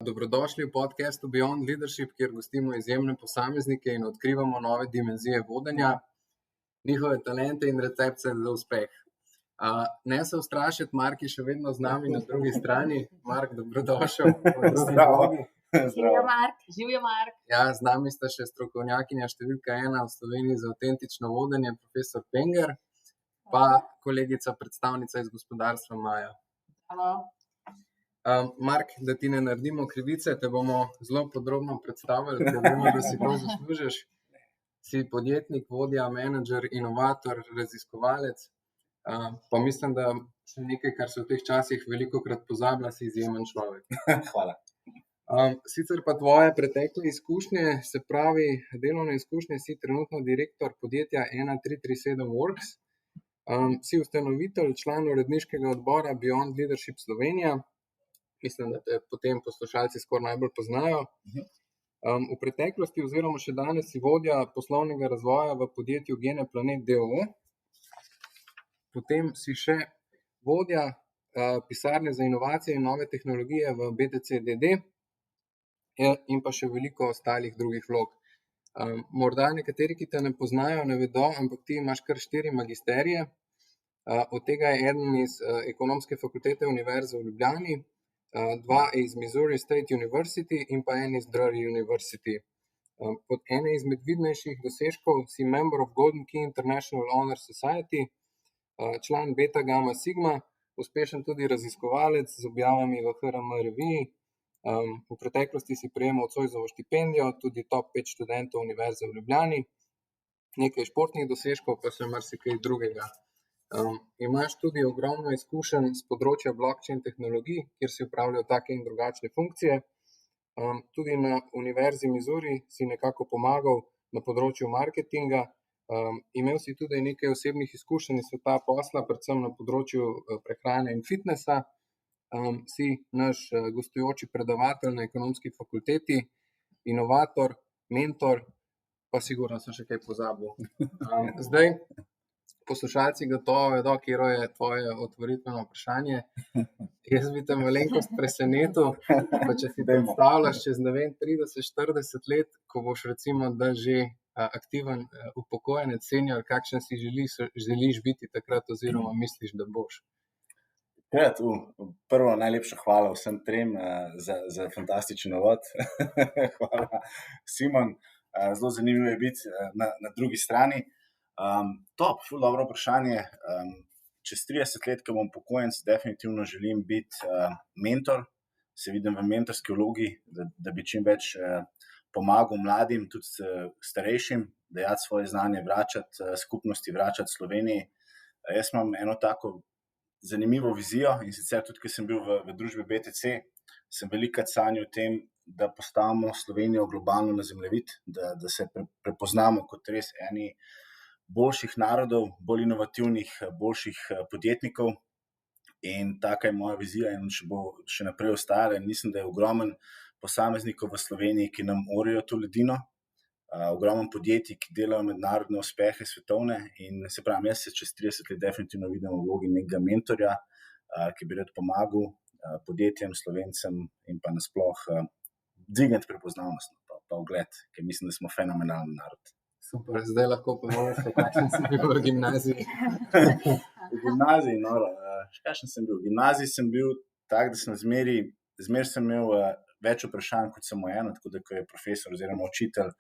Dobrodošli v podcastu Beyond Leadership, kjer gostimo izjemne posameznike in odkrivamo nove dimenzije vodenja, njihove talente in recepte za uspeh. Ne se ustrašiti, Mark je še vedno z nami na drugi strani. Mark, dobrodošel. Živijo Mark. Živijo Mark. Ja, z nami sta še strokovnjakinja številka 1 v Sloveniji za avtentično vodenje, profesor Penger, pa kolegica predstavnica iz gospodarstva Maja. Hvala. Mark, da ti ne naredimo krivice, te bomo zelo podrobno predstavili, ker vemo, da si to zaslužiš. Si podjetnik, vodja, menedžer, inovator, raziskovalec, pa mislim, da še nekaj, kar se v teh časih velikokrat pozablja, si izjemen človek. Hvala. Sicer pa tvoje pretekle izkušnje, se pravi delovne izkušnje, si trenutno direktor podjetja 1337 Works, si ustanovitelj, član uredniškega odbora Beyond Leadership Slovenija. Mislim, da te potem poslušalci skoraj najbolj poznajo. V preteklosti oziroma še danes si vodja poslovnega razvoja v podjetju GenePlanet d.o.o. Potem si še vodja pisarne za inovacije in nove tehnologije v BTC d.d. in pa še veliko ostalih drugih vlog. Morda nekateri, ki te ne poznajo, ne vedo, ampak ti imaš kar 4 magisterije. Od tega je eden iz Ekonomske fakultete Univerze v Ljubljani, 2 iz Missouri State University in pa en iz Drury University. Pod ene izmed vidnejših dosežkov si member of Golden Key International Honor Society, član Beta Gamma Sigma, uspešen tudi raziskovalec z objavami v HRM reviji. V preteklosti si prejemal Zoisovo štipendijo, tudi top 5 študentov Univerze v Ljubljani, nekaj športnih dosežkov, pa še marsikaj drugega. Imaš tudi ogromno izkušenj z področja blockchain tehnologij, kjer si upravljal take in drugačne funkcije. Tudi na Univerzi Missouri si nekako pomagal na področju marketinga. Imel si tudi nekaj osebnih izkušenj iz sveta posla, predvsem na področju prehrane in fitnessa. Si naš gostujoči predavatelj na Ekonomski fakulteti, inovator, mentor, pa sigurno sem še kaj pozabil. Zdaj, poslušalci gotovo vedo, katero je tvoje otvoritveno vprašanje. Jaz bi te malenkost presenetil, pa če si predstavljaš čez 30-40 let, ko boš recimo, da že aktiven upokojenec senior, kakšen si želiš biti takrat oziroma misliš, da boš? Prvo najlepša hvala vsem trem za fantastičen uvod. Hvala, Simon. Zelo zanimivo je biti na drugi strani. Ful dobro vprašanje. Čez 30 let, ko bom upokojenec, definitivno želim biti mentor. Se vidim v mentorski vlogi, da bi čim več pomagal mladim, tudi starejšim, dajati svoje znanje, vračati skupnosti, vračati Sloveniji. Jaz imam eno tako zanimivo vizijo in sicer tudi, ko sem bil v družbi BTC, sem velikokrat sanjal o tem, da postavimo Slovenijo globalno na zemljevid, da se prepoznamo kot res eni boljših narodov, bolj inovativnih, boljših podjetnikov, in taka je moja vizija in bo še naprej ostala. Mislim, da je ogromen posameznikov v Sloveniji, ki nam orijo to ledino, ogromen podjetij, ki delajo mednarodne uspehe svetovne, in se pravi, jaz se čez 30 let definitivno vidim v vlogi nekega mentorja, ki bi rad pomagal podjetjem, Slovencem in pa nasploh dvigniti prepoznavnost pa ugled, ker mislim, da smo fenomenalen narod. Super, zdaj lahko poveš, kakšen si bil v gimnaziji. V gimnaziji, kakšen sem bil? V gimnaziji sem bil tak, da sem zmeraj sem imel več vprašanj, kot samo eno, tako da ko je profesor oziroma učitelj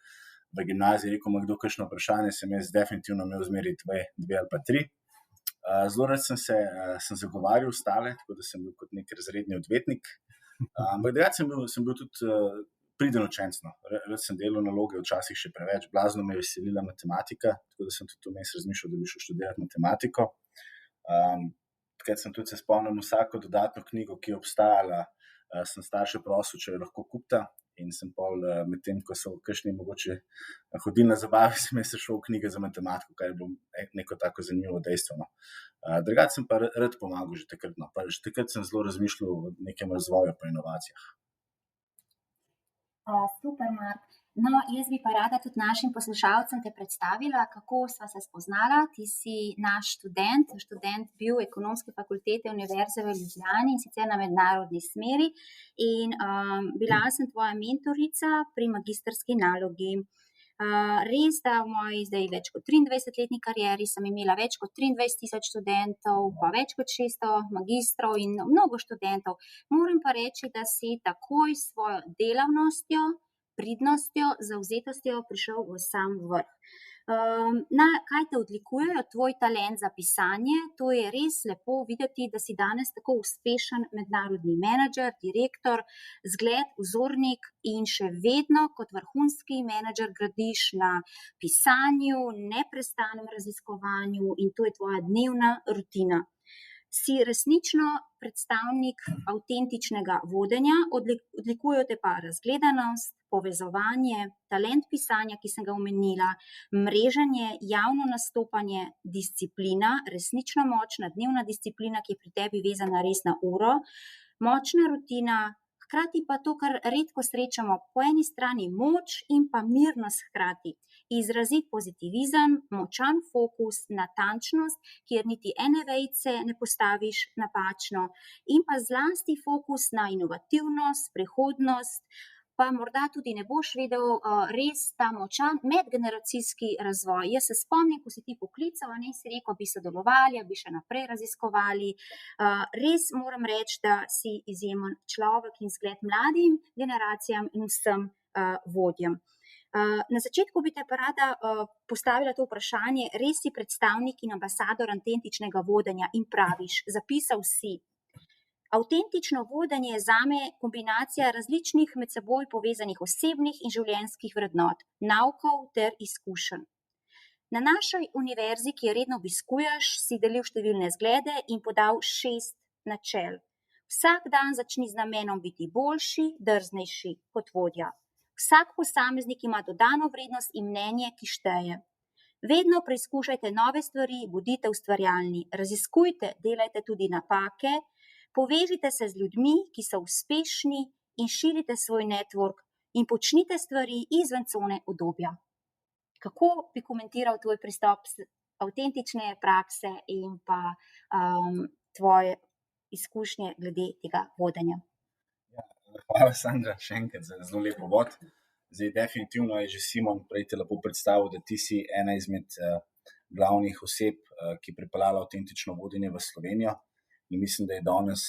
v gimnaziji rekel, ima kdo kakšno vprašanje, sem jaz definitivno imel zmeraj 2 ali pa 3. Zelo rad sem zagovarjal ostale, tako da sem bil kot nek razredni odvetnik. Ampak drugače sem bil tudi priden učenec. Rad sem delal naloge, včasih še preveč. Blazno me je veselila matematika, tako da sem tudi vmes razmišljal, da bi šel študirati matematiko. Takrat sem tudi se spomnil vsako dodatno knjigo, ki je obstajala, sem starše prosil, če jo lahko kupta, in sem pol med tem, ko so kakšni mogoče hodili na zabave, sem jaz šel v knjige za matematiko, kar je bilo neko tako zanimivo dejstvo. Drugače sem pa rad pomagal že takrat. Že takrat sem zelo razmišljal o nekem razvoju pa inovacijah. Super, Mark. No, jaz bi pa rada tudi našim poslušalcem te predstavila, kako sva se spoznala. Ti si naš študent bil Ekonomske fakultete Univerze v Ljubljani in sicer na mednarodni smeri. In bila sem tvoja mentorica pri magistrski nalogi. Res, da v moji zdaj več kot 23-letni karieri sem imela več kot 23.000 študentov, pa več kot 600 magistrov in mnogo študentov. Moram pa reči, da si takoj s svojo delavnostjo, pridnostjo, zavzetostjo prišel v sam vrh. Kaj te odlikujejo? Tvoj talent za pisanje, to je res lepo videti, da si danes tako uspešen mednarodni menedžer, direktor, zgled, vzornik in še vedno kot vrhunski menedžer gradiš na pisanju, neprestanem raziskovanju in to je tvoja dnevna rutina. Si resnično predstavnik avtentičnega vodenja, odlikujejo te pa razgledanost, povezovanje, talent pisanja, ki sem ga omenila, mreženje, javno nastopanje, disciplina, resnično močna dnevna disciplina, ki je pri tebi vezana res na uro, močna rutina, hkrati pa to, kar redko srečamo, po eni strani moč in pa mirnost hkrati. Izrazit pozitivizem, močan fokus, natančnost, kjer niti ene vejice ne postaviš napačno in pa zlasti fokus na inovativnost, prihodnost, pa morda tudi ne boš vedel, res ta močan medgeneracijski razvoj. Jaz se spomnim, ko si ti poklical, in si rekel, bi sodelovali, bi še naprej raziskovali. Res moram reči, da si izjemen človek in zgled mladim generacijam in vsem vodjem. Na začetku bi te pa rada postavila to vprašanje, res si predstavnik in ambasador avtentičnega vodenja in praviš, zapisal si, avtentično vodenje je zame kombinacija različnih med seboj povezanih osebnih in življenjskih vrednot, naukov ter izkušenj. Na naši univerzi, ki jo redno obiskuješ, si delil številne zglede in podal 6 načel. Vsak dan začni z namenom biti boljši, drznejši kot vodja. Vsak posameznik ima dodano vrednost in mnenje, ki šteje. Vedno preizkušajte nove stvari, bodite ustvarjalni, raziskujte, delajte tudi napake, povežite se z ljudmi, ki so uspešni in širite svoj network in počnite stvari izven cone udobja. Kako bi komentiral tvoj pristop avtentične prakse in pa tvoje izkušnje glede tega vodenja? Hvala, Sandra, še enkrat za zelo lep uvod. Zdaj, definitivno je že Simon prej te lepo predstavil, da ti si ena izmed glavnih oseb, ki je pripeljala avtentično vodenje v Slovenijo. In mislim, da je danes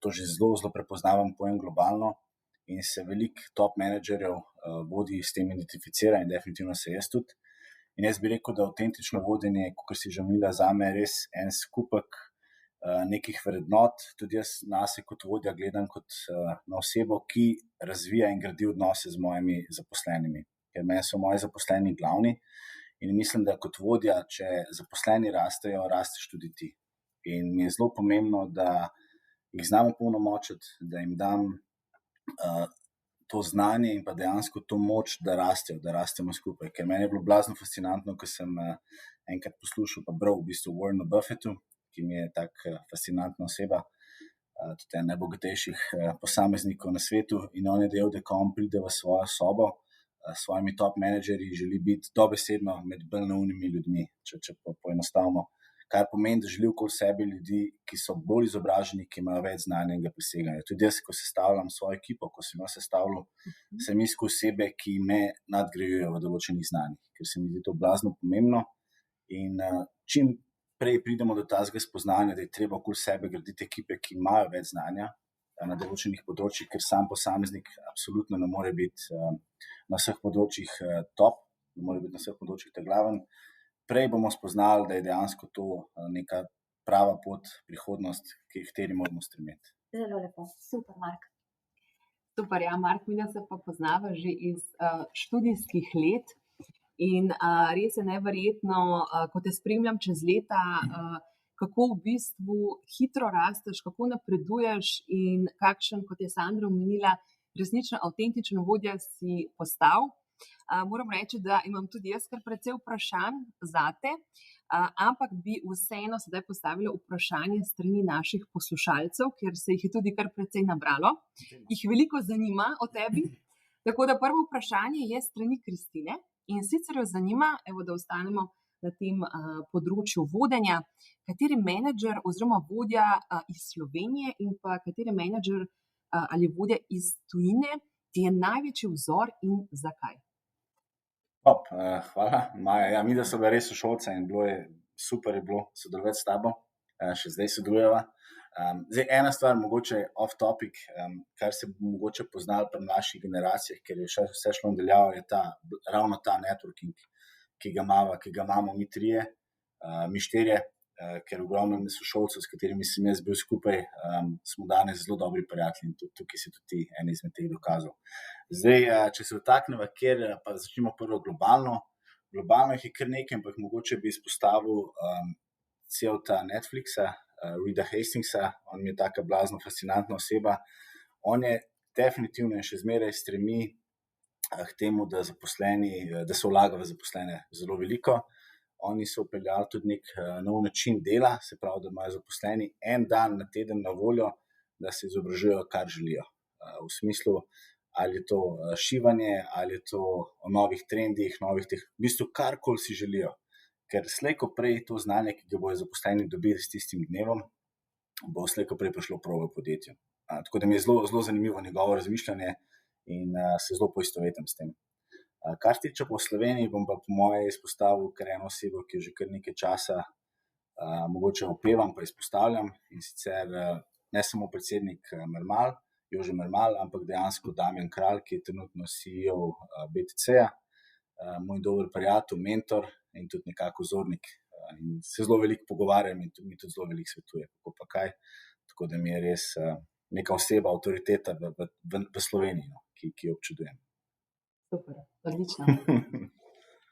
to že zelo, zelo prepoznaven pojem globalno in se veliko top menedžerjev vodi s tem identificira in definitivno se jaz tudi. In jaz bi rekel, da avtentično vodenje, kot si že omenila, zame je res en skupek nekih vrednot. Tudi jaz nase kot vodja gledam kot na osebo, ki razvija in gradi odnose z mojimi zaposlenimi. Ker meni so moji zaposleni glavni in mislim, da kot vodja, če zaposleni rastejo, rasteš tudi ti. In mi je zelo pomembno, da jih znam opolnomočiti, da jim dam to znanje in pa dejansko to moč, da rastemo skupaj. Ker meni je bilo blazno fascinantno, ko sem enkrat poslušal pa bral v bistvu Warrenu Buffettu, ki mi je tak fascinantna oseba, tudi en najbogatejših posameznikov na svetu, in on je dejal, da ko on pride v svojo sobo s svojimi top menedžerji, želi biti dobesedno med bolj naumnimi ljudmi, če poenostavimo, kar pomeni, da želi okoli sebe ljudi, ki so bolj izobraženi, ki imajo več znanja in ga presegajo. Tudi jaz, ko sestavljam svojo ekipo, ko sem jo sestavljal, sem iskal osebe, ki me nadgrajujejo v določenih znanjih, ker se mi zdi to blazno pomembno. In čim prej pridemo do tazga spoznanja, da je treba okoli sebe graditi ekipe, ki imajo več znanja na določenih področjih, ker sam posameznik absolutno ne more biti na vseh področjih top, ne more biti na vseh področjih ta glaven. Prej bomo spoznali, da je dejansko to neka prava pot, prihodnost, ki kateri moramo stremeti. Zelo lepo, super, Mark. Super, ja, Mark, mi se pa poznava že iz študijskih let. In res je neverjetno, ko te spremljam čez leta, kako v bistvu hitro rasteš, kako napreduješ in kakšen, kot je Sandra omenila, resnično avtentičen vodja si postal. Moram reči, da imam tudi jaz kar precej vprašanj zate, ampak bi vseeno sedaj postavila vprašanje strani naših poslušalcev, ker se jih je tudi kar precej nabralo. Jih veliko zanima o tebi. Tako da prvo vprašanje je strani Kristine in sicer jo zanima, evo, da ostanemo na tem področju vodenja, kateri menedžer oziroma vodja iz Slovenije in pa kateri menedžer ali vodja iz tujine ti je največji vzor in zakaj? Hvala, Maja. Ja, mi da so bile res sošolce in super je bilo sodelovati s tabo, še zdaj sodelujeva. Zdaj, ena stvar, mogoče off topic, kar se bo mogoče poznalo pri mlajših generacijah, ker je vse šlo nadaljavo, je ravno ta networking, ki ga imamo mi trije, mi štirje, ker ogromno sošolcev, s katerimi sem jaz bil skupaj, smo danes zelo dobri prijatelji in tukaj si tudi ti en izmed teh dokazov. Zdaj, če se dotakneva, kjer pa začnemo prvo globalno. Globalno jih je kar nekaj, ampak mogoče bi izpostavil cel ta Netflixa, Reeda Hastingsa, on mi je taka blazno fascinantna oseba. On je definitivno in še zmeraj stremi k temu, da se vlaga v zaposlene zelo veliko. Oni so upeljali tudi nek nov način dela, se pravi, da imajo zaposleni en dan na teden na voljo, da se izobražujejo, kar želijo. V smislu, ali je to šivanje, ali je to o novih trendih, v bistvu karkoli si želijo. Ker slej ko prej to znanje, ki ga bojo zaposleni dobili s tistim dnevom, bo slej ko prej prišlo prav v podjetju. Tako da mi je zelo zanimivo njegovo razmišljanje in se zelo poistovetim s tem. Kar se tiče po Sloveniji, bom pa po moje izpostavil kar eno osebo, ki jo že kar nekaj časa mogoče opevam pa izpostavljam, in sicer ne samo predsednik Mermal, Jože Mermal, ampak dejansko Damjan Kralj, ki je trenutno CEO BTC-ja, moj dober prijatelj, mentor in tudi nekako vzornik. In se zelo veliko pogovarjam in mi tudi zelo veliko svetuje, kako pa kaj. Tako da mi je res neka oseba, avtoriteta v Sloveniji, no, ki jo občudujem. Super, odlično.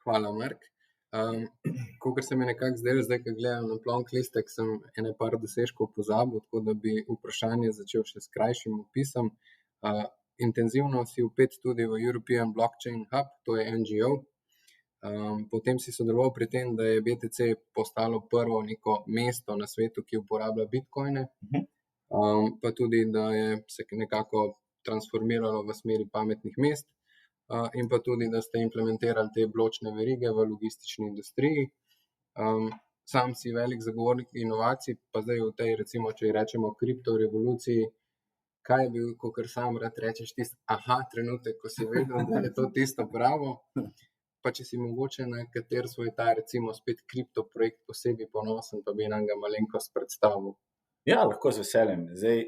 Hvala, Mark. Kakor se mi je nekako zdelo, zdaj, ko gledam na plonk listek, sem ene par dosežkov pozabil, tako da bi vprašanje začel še s krajšim opisom. Intenzivno si vpet tudi v European Blockchain Hub, to je NGO. Potem si sodeloval pri tem, da je BTC postalo prvo neko mesto na svetu, ki uporablja bitcoine, pa tudi, da je se nekako transformiralo v smeri pametnih mest. In pa tudi, da ste implementirali te bločne verige v logistični industriji. Sam si velik zagovornik inovacij, pa zdaj v tej, recimo, če rečemo kriptorevoluciji, kaj je bil, kakor sam rad rečeš, tisti trenutek, ko si vedel, da je to tisto pravo. Pa če si mogoče na kater svoj ta, recimo, spet kriptoprojekt posebej ponosen, pa bi nam ga malenkost predstavil. Ja, lahko z veseljem. Zdaj,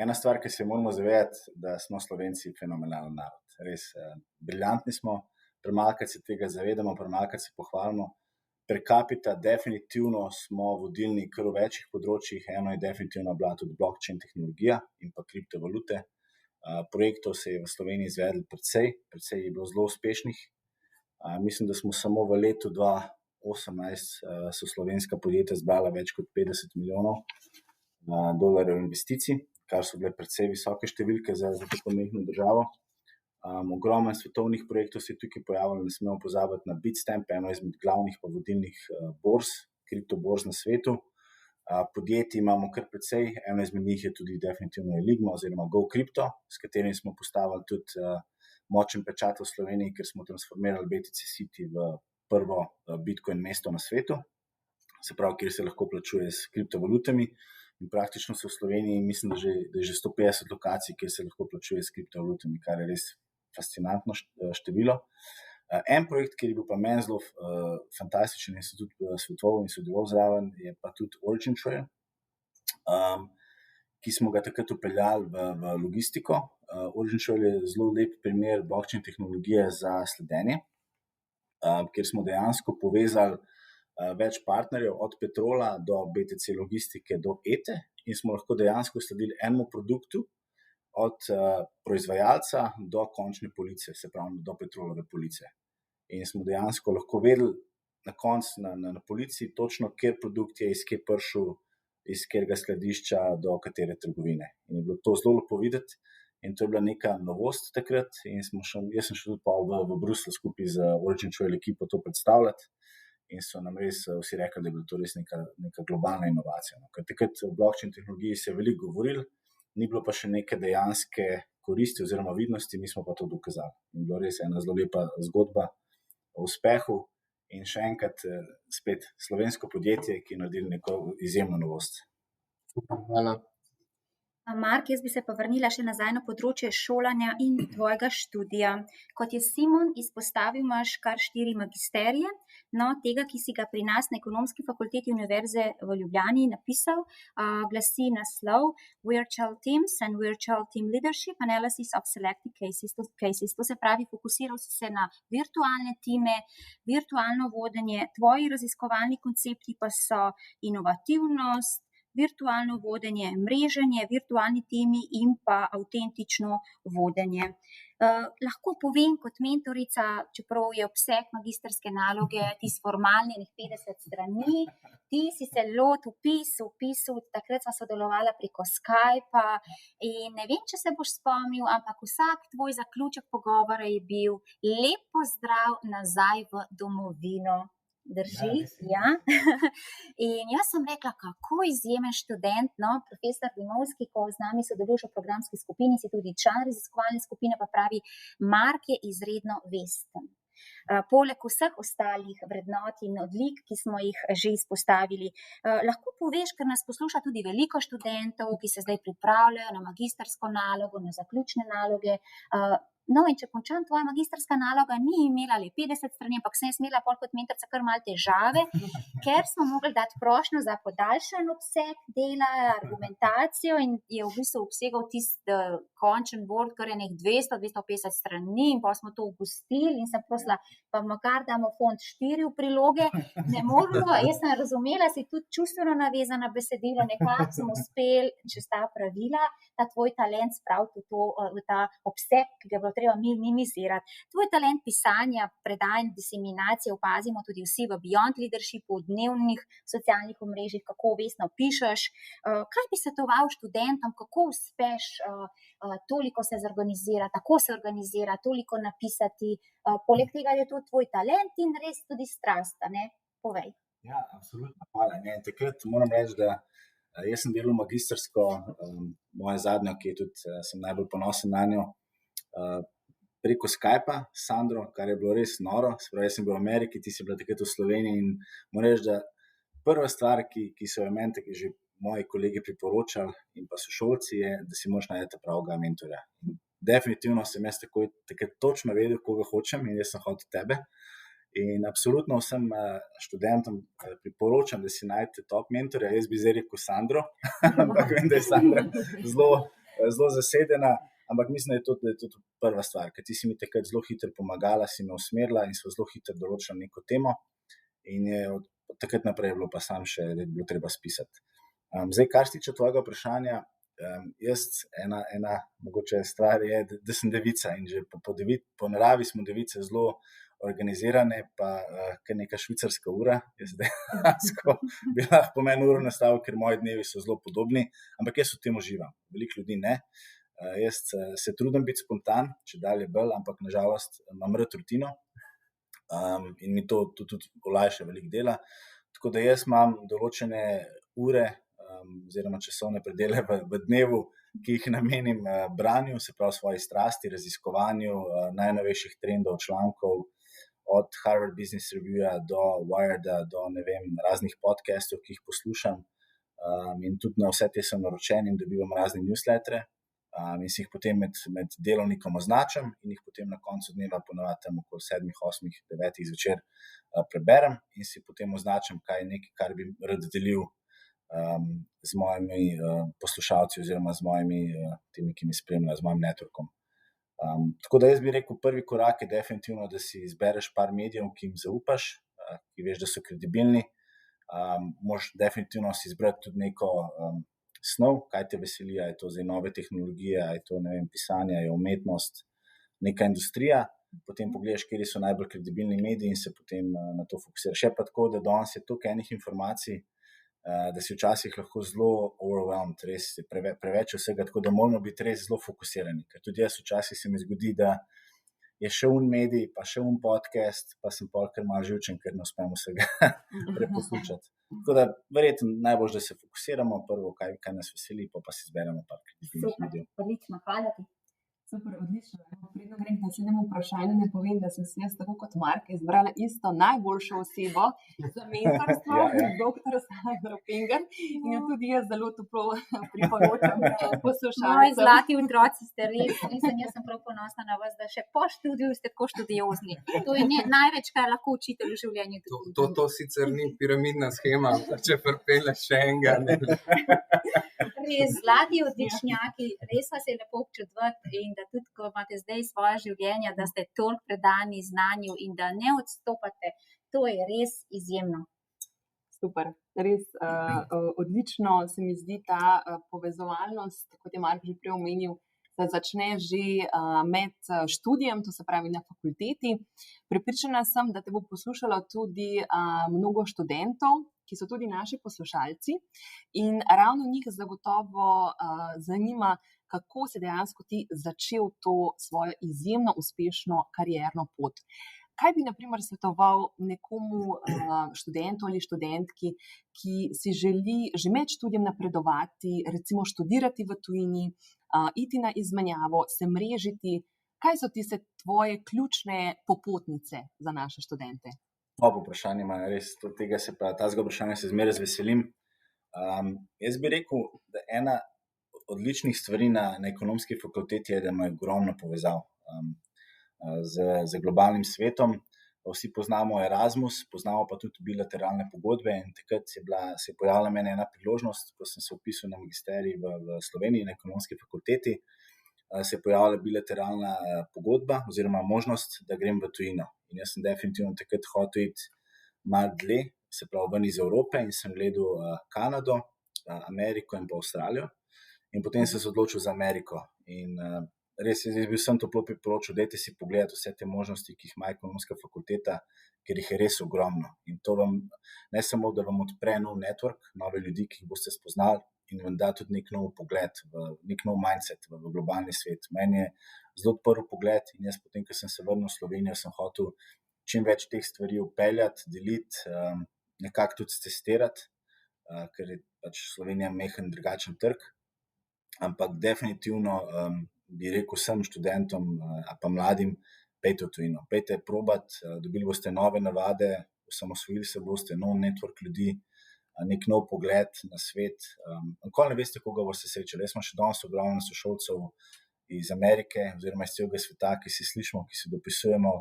ena stvar, ki se moramo zavedati, da smo Slovenci fenomenalen narod. Res, briljantni smo, premalkrat se tega zavedamo, premalkrat se pohvalimo. Per capita definitivno smo vodilni kar v večjih področjih. Eno je definitivno bila tudi blockchain tehnologija in pa kriptovalute. Projektov se je v Sloveniji izvedlo precej je bilo zelo uspešnih. Mislim, da smo samo v letu 2018 so slovenska podjetja zbrala več kot 50 milijonov dolarjev investicij, kar so bile precej visoke številke za tako majhno državo. Ogromno svetovnih projektov se je tukaj pojavilo, ne smemo pozabiti na Bitstamp, eno izmed glavnih pa vodilnih kriptoborz na svetu. Podjetij imamo kar precej, eno izmed njih je tudi definitivno Eligma oziroma GoCrypto, s katerim smo postavili tudi močen pečat v Sloveniji, ker smo transformirali BTC City v prvo Bitcoin mesto na svetu, se pravi, kjer se lahko plačuje s kriptovalutami. In praktično so v Sloveniji, mislim, da je že 150 lokacij, kjer se lahko plačuje s kriptovalutami, kar je res fascinantno število. En projekt, ki je bil pa meni zelo fantastičen in se tudi svetoval in sodeloval zraven, je pa tudi Origin Trail, ki smo ga takrat upeljali v logistiko. Origin Trail je zelo lep primer blockchain tehnologije za sledenje, kjer smo dejansko povezali več partnerjev, od Petrola do BTC logistike do ETE, in smo lahko dejansko sledili enemu produktu od proizvajalca do končne police, se pravi do Petrolove police. In smo dejansko lahko vedeli na koncu na polici točno, kjer produkt je iz kje prišel, iz katerega skladišča do katere trgovine. In je bilo to zelo lepo videti in to je bila neka novost takrat in jaz sem šel tudi v Bruselj skupaj z Origin Trail ekipo to predstavljati. In so nam res vsi rekli, da je bilo to res neka globalna inovacija. Ker takrat v blockchain tehnologiji se je veliko govorilo, ni bilo pa še neke dejanske koristi oziroma vidnosti, mi smo pa to dokazali. In bilo res ena zelo lepa zgodba o uspehu in še enkrat spet slovensko podjetje, ki je naredilo neko izjemno novost. Super, hvala. Mark, jaz bi se pa vrnila še nazaj na področje šolanja in tvojega študija. Kot je Simon izpostavil, imaš kar 4 magisterije, no tega, ki si ga pri nas na Ekonomski fakulteti Univerze v Ljubljani napisal, glasi naslov Virtual Teams and Virtual Team Leadership Analysis of Selected Cases. To se pravi, fokusiral si se na virtualne time, virtualno vodenje, tvoji raziskovalni koncepti pa so inovativnost, virtualno vodenje, mreženje, virtualni timi in pa avtentično vodenje. Lahko povem kot mentorica, čeprav je obseg magistrske naloge tisti formalnih 50 strani, ti si se lotil vpisu, takrat sva sodelovala preko Skypa in ne vem, če se boš spomnil, ampak vsak tvoj zaključek pogovora je bil lep pozdrav nazaj v domovino. Drži, ja. In jaz sem rekla, kako izjemen študent, no, profesor Dimovski, ko z nami sodeluješ v programski skupini, si tudi član raziskovalne skupine, pa pravi, Mark je izredno vesten. Poleg vseh ostalih vrednot in odlik, ki smo jih že izpostavili. Lahko poveš, ker nas posluša tudi veliko študentov, ki se zdaj pripravljajo na magistrsko nalogo, na zaključne naloge. No, in če končam, tvoja magistrska naloga ni imela le 50 strani, ampak sem imela pol kot mentorica kar malo težave, ker smo mogli dati prošnjo za podaljšan obseg dela, argumentacijo in je v bistvu obsegal tisti končen Word, kar je nek 200-250 strani in pa smo to ugostili in sem prosila, pa makar damo font 4 v priloge, ne moramo, jaz sem razumela, si tudi čustveno navezana besedilo, nekako smo uspeli čez ta pravila, ta tvoj talent spraviti v ta obseg, ki ga je bilo treba minimizirati. Tvoj talent pisanja, predajanj, diseminacije opazimo tudi vsi v Beyond Leadershipu, v dnevnih socialnih omrežjih, kako vestno pišeš. Kaj bi svetoval študentom, kako uspeš toliko se zorganizirati, tako se organizira, toliko napisati, poleg tega je to tvoj talent in res tudi strast, ne? Povej. Ja, absolutno, hvala. Takrat moram reči, da jaz sem delal magistrsko, moja zadnja, ki je tudi, sem najbolj ponosen na njo, preko Skypa, Sandro, kar je bilo res noro. Spravi, jaz sem bil v Ameriki, ti si bila takrat v Sloveniji in moram reči, da prva stvar, ki so jo meni že moji kolegi priporočali in pa sošolci, je, da si moraš najti pravega mentorja. Definitivno sem jaz takrat točno vedel, koga hočem in jaz sem hotel tebe. In absolutno vsem študentom priporočam, da si najdete top mentorja. Jaz bi zdaj rekel Sandro, ampak vem, da je Sandra zelo zasedena. Ampak mislim, da je to prva stvar, ker ti si mi takrat zelo hitro pomagala, si me usmerila in smo zelo hitro določili neko temo in je od takrat naprej bilo pa sam še, da je bilo treba spisati. Zdaj, kar se tiče tvojega vprašanja, jaz ena mogoče stvar je, da sem devica in že po naravi smo device zelo organizirane, pa kar neka švicarska ura, jaz dejansko bi lahko po meni uro nastavil, ker moji dnevi so zelo podobni, ampak jaz v tem uživam, veliko ljudi ne. Jaz se trudim biti spontan, če dalje bolj, ampak nažalost imam rad rutino in mi to tudi olajša veliko dela. Tako da jaz imam določene ure oziroma časovne predele v dnevu, ki jih namenim branju, se pravi svoji strasti, raziskovanju najnovejših trendov, člankov, od Harvard Business Reviewja do Wireda, do raznih podcastov, ki jih poslušam in tudi na vse te sem naročen in dobivam razne newslettere. In si jih potem med delovnikom označim in jih potem na koncu dneva ponavadi tam okoli 7, 8, 9 zvečer preberem in si potem označim, kaj je nekaj, kar bi rad delil z mojimi poslušalci oziroma z mojimi temi, ki mi spremljajo, z mojim networkom. Tako da jaz bi rekel, prvi korak je definitivno, da si izbereš par medijev, ki jim zaupaš, ki veš, da so kredibilni. Moraš definitivno si izbrati tudi neko snov, kaj te veseli, je to zdaj nove tehnologije, je to, pisanje, je umetnost, neka industrija, potem pogledaš, kje so najbolj kredibilni mediji in se potem na to fokusiraš. Še pa tako, da danes je toliko enih informacij, da si včasih lahko zelo overwhelmed, res preveč vsega, tako da moramo biti res zelo fokusirani, ker tudi jaz včasih se mi zgodi, da je še un medij, pa še un podcast, pa sem pol kar malo živčen, ker ne uspem vsega preposlušati. Tako da verjetno najbolj, da se fokusiramo prvo, kaj nas veseli, pa si izberemo par kredibilnih medijev. Odlično, hvala ti. Super, odlično. Predno grem k naslednjemu vprašanju, ne povem, da sem si jaz tako kot Marka izbrala isto najboljšo osebo za mentorstvo, dr. Sandro Finger, in jo tudi jaz zelo toplo priporočam poslušalcem. Moji zlati otroci ste res, jaz sem prav ponosna na vas, da še po študiju ste tako študiozni. To je največ, kar lahko učitelj v življenju dobi. To sicer ni piramidna shema, če pripeleš še enega. Res zlati odličnjaki, res vas je lepo občudovati in da tudi, ko imate zdaj svoje življenje, da ste toliko predani znanju in da ne odstopate, to je res izjemno. Super, res odlično se mi zdi ta povezovalnost, kot je Mark že prej omenil, da začne že med študijem, to se pravi na fakulteti. Prepričana sem, da te bo poslušalo tudi mnogo študentov, ki so tudi naši poslušalci in ravno njih zagotovo zanima, kako si dejansko ti začel to svojo izjemno uspešno karierno pot. Kaj bi, na primer, svetoval nekomu študentu ali študentki, ki si želi že med študijem napredovati, recimo študirati v tujini, iti na izmenjavo, se mrežiti? Kaj so tiste tvoje ključne popotnice za naše študente? Vprašanje ima res, tega vprašanja se zmeraj veselim. Jaz bi rekel, da ena odličnih stvari na ekonomski fakulteti je, da ima ogromno povezav z globalnim svetom. Vsi poznamo Erasmus, poznamo pa tudi bilateralne pogodbe in takrat se je pojavila meni ena priložnost, ko sem se vpisal na magisterij v Sloveniji na ekonomski fakulteti, se je pojavila bilateralna pogodba oziroma možnost, da grem v tujino. In jaz sem definitivno takrat hotel iti malo dlje, se pravi ven iz Evrope, in sem gledal Kanado, Ameriko in pa Avstralijo. In potem sem se odločil za Ameriko. In res, jaz bi vsem toplo priporočil, dajte si pogledati vse te možnosti, ki jih ima ekonomska fakulteta, ker jih je res ogromno. In to vam ne samo, da vam odpre nov network, nove ljudi, ki jih boste spoznali, in vam da tudi nek nov pogled, nek nov mindset v globalni svet. Meni je zelo odprl pogled in jaz potem, ko sem se vrnil v Slovenijo, sem hotel čim več teh stvari upeljati, deliti, nekako tudi testirati, ker je pač Slovenija mehen drugačen trg. Ampak definitivno bi rekel vsem študentom pa mladim, pejte v tujino, pejte probati, dobili boste nove navade, osamosvojili se boste, nov network ljudi, nek nov pogled na svet. Nikoli ne veste, koga boste srečali. Jaz imam še danes ogromno sošolcev iz Amerike oziroma iz celega sveta, ki se slišimo, ki se dopisujemo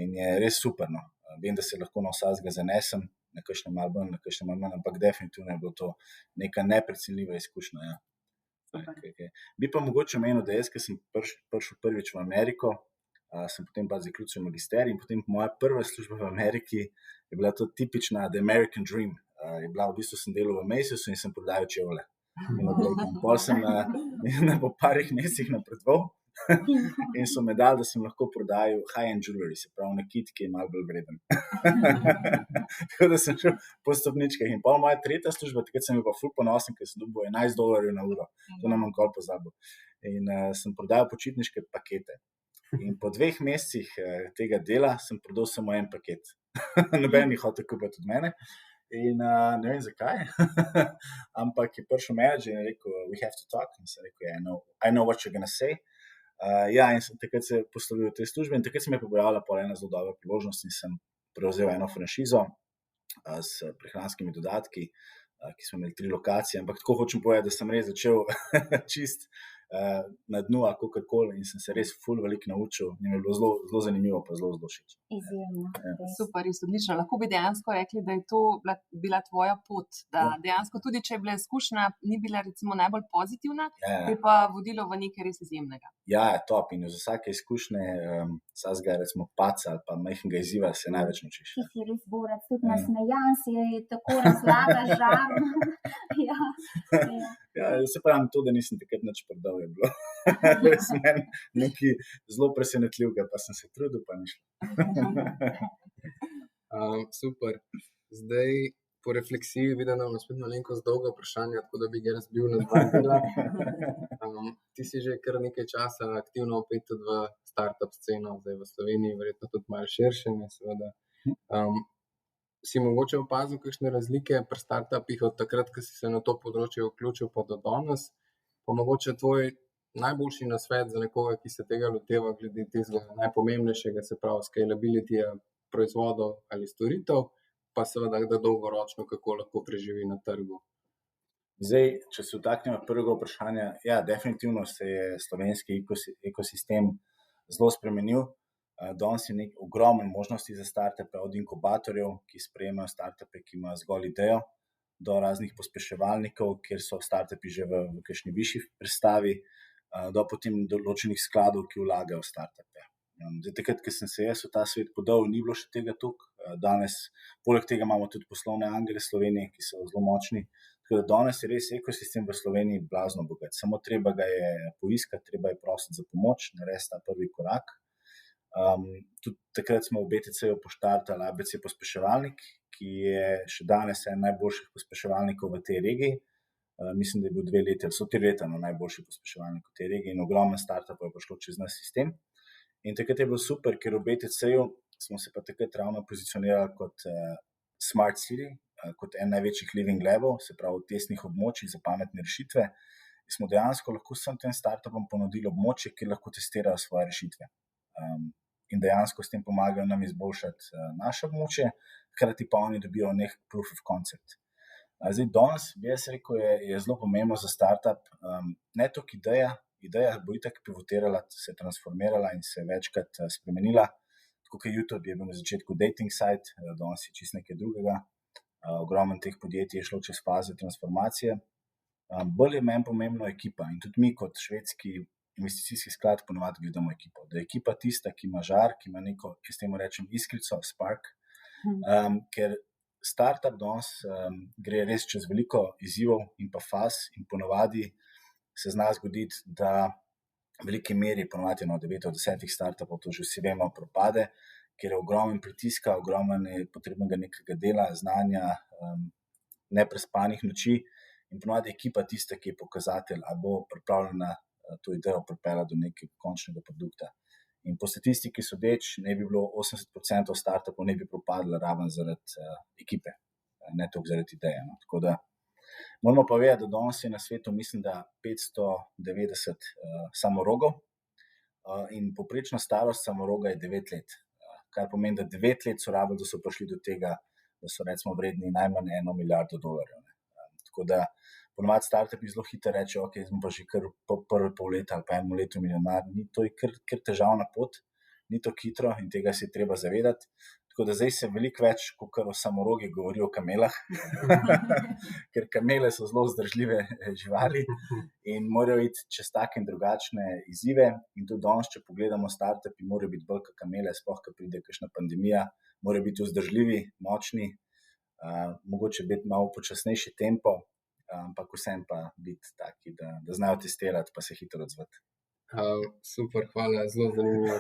in je res super. No. Vem, da se lahko na vsakega zanesem, na kakšno malo bolj, na kakšno malo manj, ampak definitivno je bilo to neka neprecenljiva izkušnja. Ja. Okay. Bi pa mogoče omenil, da jaz, ko sem prišel prvič v Ameriko, sem potem pa zaključil magisterij in potem moja prva služba v Ameriki je bila to tipična The American Dream. Je bila, v bistvu sem delal v Macysu in sem prodajal čevlje. Potem sem po parih mesecih napredoval in so me dali, da sem lahko prodajal high-end jewelry, se pravi nakit, ki je malo bolj vreden. Tako da sem šel po stopničkah in pol moja tretja služba, takrat sem bil pa ful ponosen, ker sem dobil $11 na uro. To nam nikoli pozabil. In sem prodajal počitniške pakete. In po 2 mesecih tega dela sem prodal samo en paket. Noben ni hotel kupiti od mene. In ne vem zakaj, ampak je prišel menedžer in rekel, we have to talk. In sem rekel, I know what you're gonna say. In sem takrat se poslovil v te službe in takrat se mi je pojavila ena zelo dobra priložnost in sem prevzel eno franšizo s prehranskimi dodatki, ki smo imeli 3 lokacije, ampak tako hočem povedati, da sem res začel čist na dnu ali kakorkoli in sem se res ful veliko naučil in je bilo zelo zanimivo pa zelo všeč. Izjemno. Super, res odlično. Lahko bi dejansko rekli, da je to bila tvoja pot, da dejansko tudi, če je bila izkušnja, ni bila recimo najbolj pozitivna, je pa vodilo v nekaj res izjemnega. Ja, top in iz vsake izkušnje, vsakega recimo paca ali pa majhnega izziva se največ naučiš. Ti si res borec, tudi nasmejan si, tako razlagaš žarno. Ja, se pravim to, da nisem takrat nič prodal, je bilo res meni nekaj zelo presenetljivega, pa sem se trudil, pa ni šlo. Super. Zdaj, po refleksiji vidim, da imam spet malenkost dolga vprašanja, tako da bi ga razbil na 2 dela. Ti si že kar nekaj časa aktivno opet tudi v startup sceno, zdaj v Sloveniji, verjetno tudi malo širše, ne, seveda. Si mogoče opazil kakšne razlike pri startupih od takrat, ko si se na to področje vključil pa do danes? Pa mogoče tvoj najboljši nasvet za nekoga, ki se tega loteva glede tistega najpomembnejšega, se pravi scalability proizvodov ali storitev, pa seveda, da dolgoročno kako lahko preživi na trgu. Zdaj, če se vtaknemo prvega vprašanja, ja, definitivno se je slovenski ekosistem zelo spremenil. Danes je ogromen možnosti za startupe, od inkubatorjev, ki sprejemajo startupe, ki imajo zgolj idejo, do raznih pospeševalnikov, kjer so startupi že v kakšni višji prestavi, do potem določenih skladov, ki vlagajo v startupe. Zdaj, takrat, ko sem se jaz v ta svet podal, ni bilo še tega toliko. Danes, poleg tega imamo tudi poslovne angele Slovenije, ki so zelo močni. Tako da danes je res ekosistem v Sloveniji blazno bogat. Samo treba ga je poiskati, treba je prositi za pomoč, narediti ta prvi korak. Tudi takrat smo v BTC-ju poštartali ABC pospeševalnik, ki je še danes en najboljših pospeševalnikov v tej regiji. Mislim, da je bil 2 leti, ali so 3 leta najboljši pospeševalnik v tej regiji in ogromno startupov je prišlo čez naš sistem. In takrat je bilo super, ker v BTC-ju smo se pa takrat ravno pozicionirali kot Smart City, kot en največjih living labov, se pravi testnih območij za pametne rešitve. In smo dejansko lahko vsem tem startupom ponudili območje, kjer lahko testirajo svoje rešitve. In dejansko s tem pomagajo nam izboljšati naše območje, hkrati pa oni dobijo nek proof of concept. Zdaj, danes bi jaz rekel, je zelo pomembno za startup, ne toliko ideja bo itak pivotirala, se transformirala in se večkrat spremenila. Tako kot YouTube je bil na začetku dating site, danes je čisto nekaj drugega. Ogromno teh podjetij je šlo čez faze transformacije. Bolj je meni pomembno ekipa in tudi mi kot švedski investicijski sklad ponovadi gledamo ekipo. Da je ekipa tista, ki ima žar, ki ima neko, jaz temu rečem, iskrico, spark, ker startup danes gre res čez veliko izzivov in pa faz in ponovadi se zna zgoditi, da v veliki meri, ponovadi 9 od 10 startupov, to že vsi vemo, propade, ker je ogromen pritiska, ogromen je potrebnega nekega dela, znanja, neprespanih noči in ponovadi ekipa tista, ki je pokazatelj, ali bo pripravljena to idejo pripeljati do nekega končnega produkta. In po statistiki sodeč, ne bi bilo 80% startupov ne bi propadlo raven zaradi ekipe, ne toliko zaradi ideje. No. Tako da moramo pa vedeti, da danes je na svetu, mislim, da 590 samorogov in povprečna starost samoroga je 9 let. Kar pomeni, da 9 let so rabili, da so prišli do tega, da so recimo vredni najmanj $1 milijardo. Tako da ponovadi startupi zelo hitro rečejo, ok, smo pa že kar prvi pol leta ali pa 1 leto milijonar. To je kar težavna pot, ni to hitro in tega se je treba zavedati. Tako da zdaj se veliko več, kot o samorogih govori o kamelah, ker kamele so zelo vzdržljive živali in morajo iti čez take in drugačne izzive. In tudi danes, če pogledamo, startupi morajo biti bolj kot kamele, sploh, ko pride kakšna pandemija, morajo biti vzdržljivi, močni, mogoče biti malo počasnejši tempo, ampak vsem pa biti taki, da znajo testirati, pa se hitro odzvati. Super, hvala, zelo zanimivo.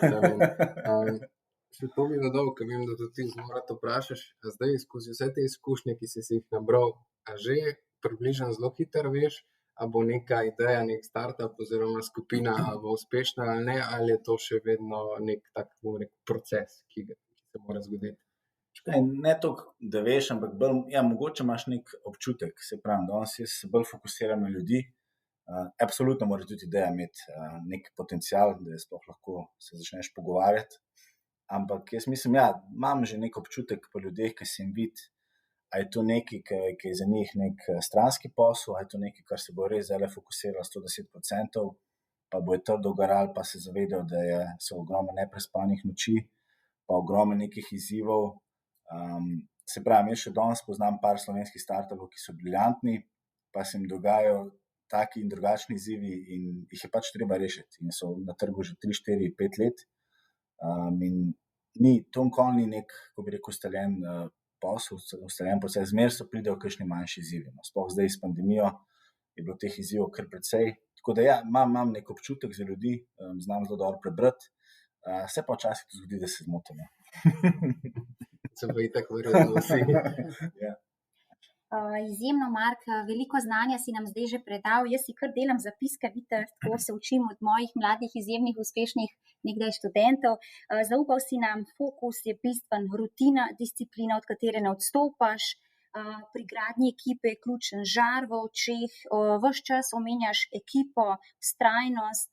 Še to bi dodal, ker vem, da tudi ti zelo rad vprašaš. Zdaj, skozi vse te izkušnje, ki si jih nabral, a že približno zelo hitro veš, a bo neka ideja, nek startup oziroma skupina bo uspešna ali ne, ali je to še vedno nek tak proces, ki se mora zgoditi? Ne toliko, da veš, ampak bolj, ja, mogoče imaš nek občutek, se pravi, danes jaz se bolj fokusiram na ljudi. Absolutno mora tudi ideja imeti nek potencial, da je sploh lahko se začneš pogovarjati. Ampak jaz mislim, ja, imam že nek občutek po ljudeh, ki se jim vidi, a je to nekaj, ki je za njih nek stranski posel, a je to nekaj, kar se bo res zdaj fokusiralo 110%, pa bo je trdo garalo, pa se zavedajo, da so ogromno neprespanih noči, pa ogromno nekih izzivov. Se pravi, jaz še danes poznam par slovenskih startupov, ki so briljantni, pa se jim dogajajo taki in drugačni izzivi in jih je pač treba rešiti. In so na trgu že 3, 4, 5 let. In to nikoli ni nek, ko bi rekel, ustaljen posel, ustaljen proces, zmeraj so pridejo kakšni manjši izzivi. Sploh zdaj s pandemijo je bilo teh izzivov kar precej. Tako da ja, imam nek občutek za ljudi, znam zelo dobro prebrati, se pa včasih tudi zgodi, da se zmotim. Se pa itak verjetno vsi. Ja. Izjemno, Mark, veliko znanja si nam zdaj že predal. Jaz si kar delam zapiske, vidite, tako se učim od mojih mladih, izjemnih, uspešnih nekdaj študentov. Zaupal si nam, fokus je bistven, rutina, disciplina, od katere ne odstopaš, Pri gradnji ekipe je ključen žar v očeh, ves čas omenjaš ekipo, vztrajnost,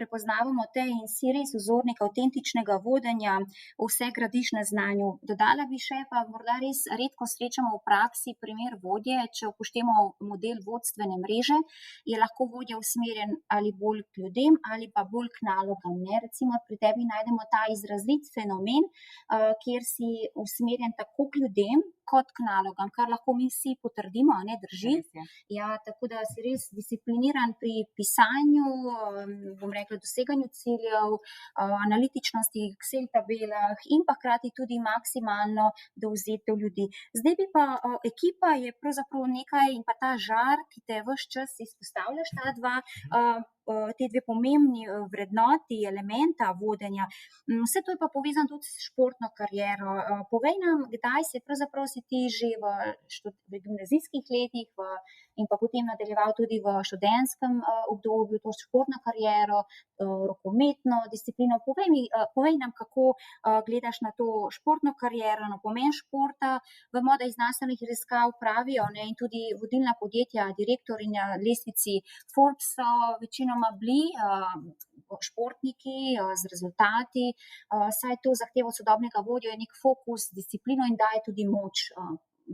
prepoznavamo te in si res vzornik avtentičnega vodenja, vse gradiš na znanju. Dodala bi še, pa morda res redko srečamo v praksi primer vodje, če upoštevamo model vodstvene mreže, je lahko vodja usmerjen ali bolj k ljudem ali pa bolj k nalogam. Ne? Recimo pri tebi najdemo ta izrazit fenomen, kjer si usmerjen tako k ljudem kot k nalogam, kar lahko mi vsi potrdimo, ne drži. Ja, tako da si res discipliniran pri pisanju, bom rekla, doseganju ciljev, analitičnosti, Excel tabelah in pa hkrati tudi maksimalno dovzetev ljudi. Zdaj bi pa ekipa je pravzaprav nekaj in pa ta žar, ki te ves čas izpostavljaš, te dve pomembni vrednoti, elementa vodenja. Vse to je pa povezano tudi s športno kariero. Povej nam, kdaj si pravzaprav si ti že v gimnazijskih letih in pa potem nadaljeval tudi v študentskem obdobju, to športno kariero, rokometno disciplino. Povej nam, kako gledaš na to športno kariero, na pomen športa. Vemo, da iz znanstvenih raziskav pravijo, ne, in tudi vodilna podjetja, direktorji na lestvici Forbes so večinoma bili športniki z rezultati, saj to zahtevo sodobnega vodjo je nek fokus, disciplino in daje tudi moč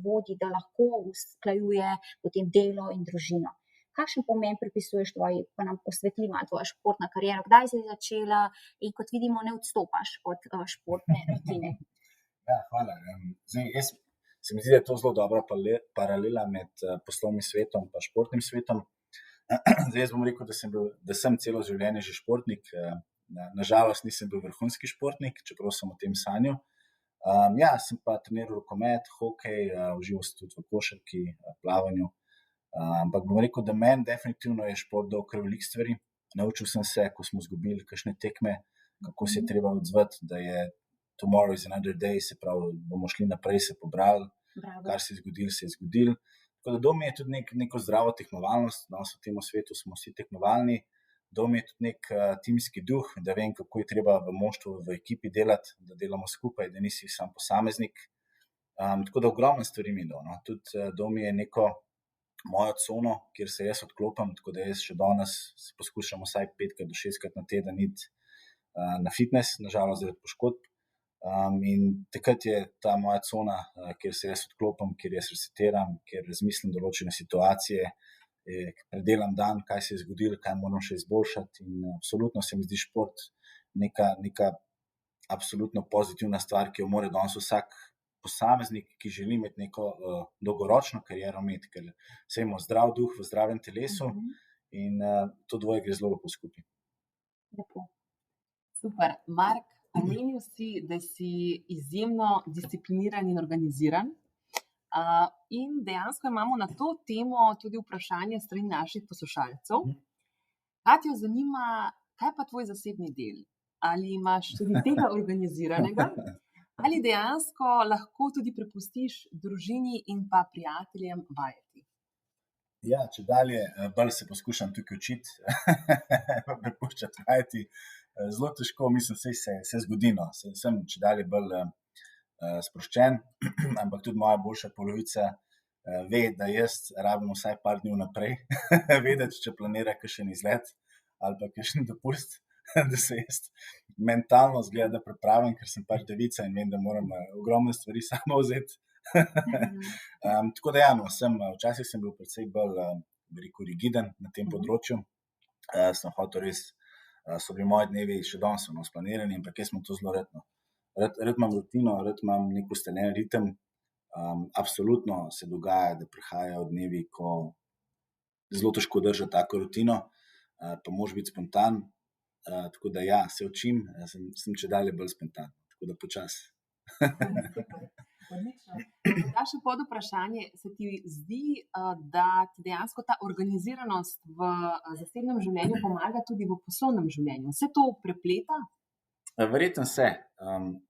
vodji, da lahko usklajuje potem delo in družino. Kakšen pomen pripisuješ pa nam osvetli malo tvoja športna kariera, kdaj si začela in kot vidimo ne odstopaš od športne rutine? Ja, hvala. Zdaj, se mi zdi, da je to zelo dobra paralela med poslovnim svetom in športnim svetom. Zdaj, jaz bom rekel, da sem celo življenje že športnik. Nažalost nisem bil vrhunski športnik, čeprav sem o tem sanjal. Ja, sem pa treniral rokomet, hokej, užival sem tudi v košarki, plavanju. Ampak bom rekel, da meni definitivno je šport dal kar veliko stvari. Naučil sem se, ko smo izgubili kakšne tekme, kako se je treba odzvati, da je tomorrow is another day, se pravi, bomo šli naprej, se pobrali. Bravo. Kar se je zgodilo. Tako da dom je tudi neko zdravo tekmovalnost, danes v tem svetu smo vsi tekmovalni. Dom je tudi nek timski duh, da vem, kako je treba v moštvu, v ekipi delati, da delamo skupaj, da nisi sam posameznik. Tako da ogromno stvari mi je dal. No. Tudi dom je neko mojo cono, kjer se jaz odklopim, tako da jaz še danes poskušam vsaj 5 do 6 na teden iti na fitness, nažalost zaradi poškodb. In takrat je ta moja cona, kjer se jaz odklopim, kjer jaz resetiram, kjer razmislim določene situacije, predelam dan, kaj se je zgodilo, kaj moram še izboljšati. In absolutno se mi zdi šport neka absolutno pozitivna stvar, ki jo mora danes vsak posameznik, ki želi imeti neko dolgoročno kariero imeti, ker se ima zdrav duh v zdravem telesu in to dvoje gre zelo lepo skupaj. Lepo. Super. Mark, omenil si, da si izjemno discipliniran in organiziran. In dejansko imamo na to temo tudi vprašanje strani naših poslušalcev. Katjo zanima, kaj pa tvoj zasebni del? Ali imaš tudi tega organiziranega? Ali dejansko lahko tudi prepustiš družini in pa prijateljem vajeti? Ja, če dalje, bolj se poskušam tukaj učiti, prepuščati vajeti. Zelo težko, mislim, se zgodi, no. Sem če dalje bolj sproščen, ampak tudi moja boljša polovica ve, da jaz rabim vsaj par dni vnaprej vedeti, če planira kakšen izlet ali pa kakšen dopust, da se jaz mentalno zgleda pripravim, ker sem pač devica in vem, da moram ogromne stvari sama vzeti. Tako da ja, no, včasih sem bil precej bolj rigiden na tem področju. Sem hotel res, so bili moji dnevi še danes splanirani, ampak jaz sem to zelo redno. Rad imam rutino, rad imam nek ustaljen ritem. Absolutno se dogaja, da prihajajo dnevi, ko zelo težko držati tako rutino, pa moraš biti spontan. Tako da ja, se učim, sem če dalje bolj spontan, tako da počasi. Odlično. Da še pod vprašanje, se ti zdi, da ti dejansko ta organiziranost v zasebnem življenju pomaga tudi v poslovnem življenju? Vse to prepleta? Verjetno se.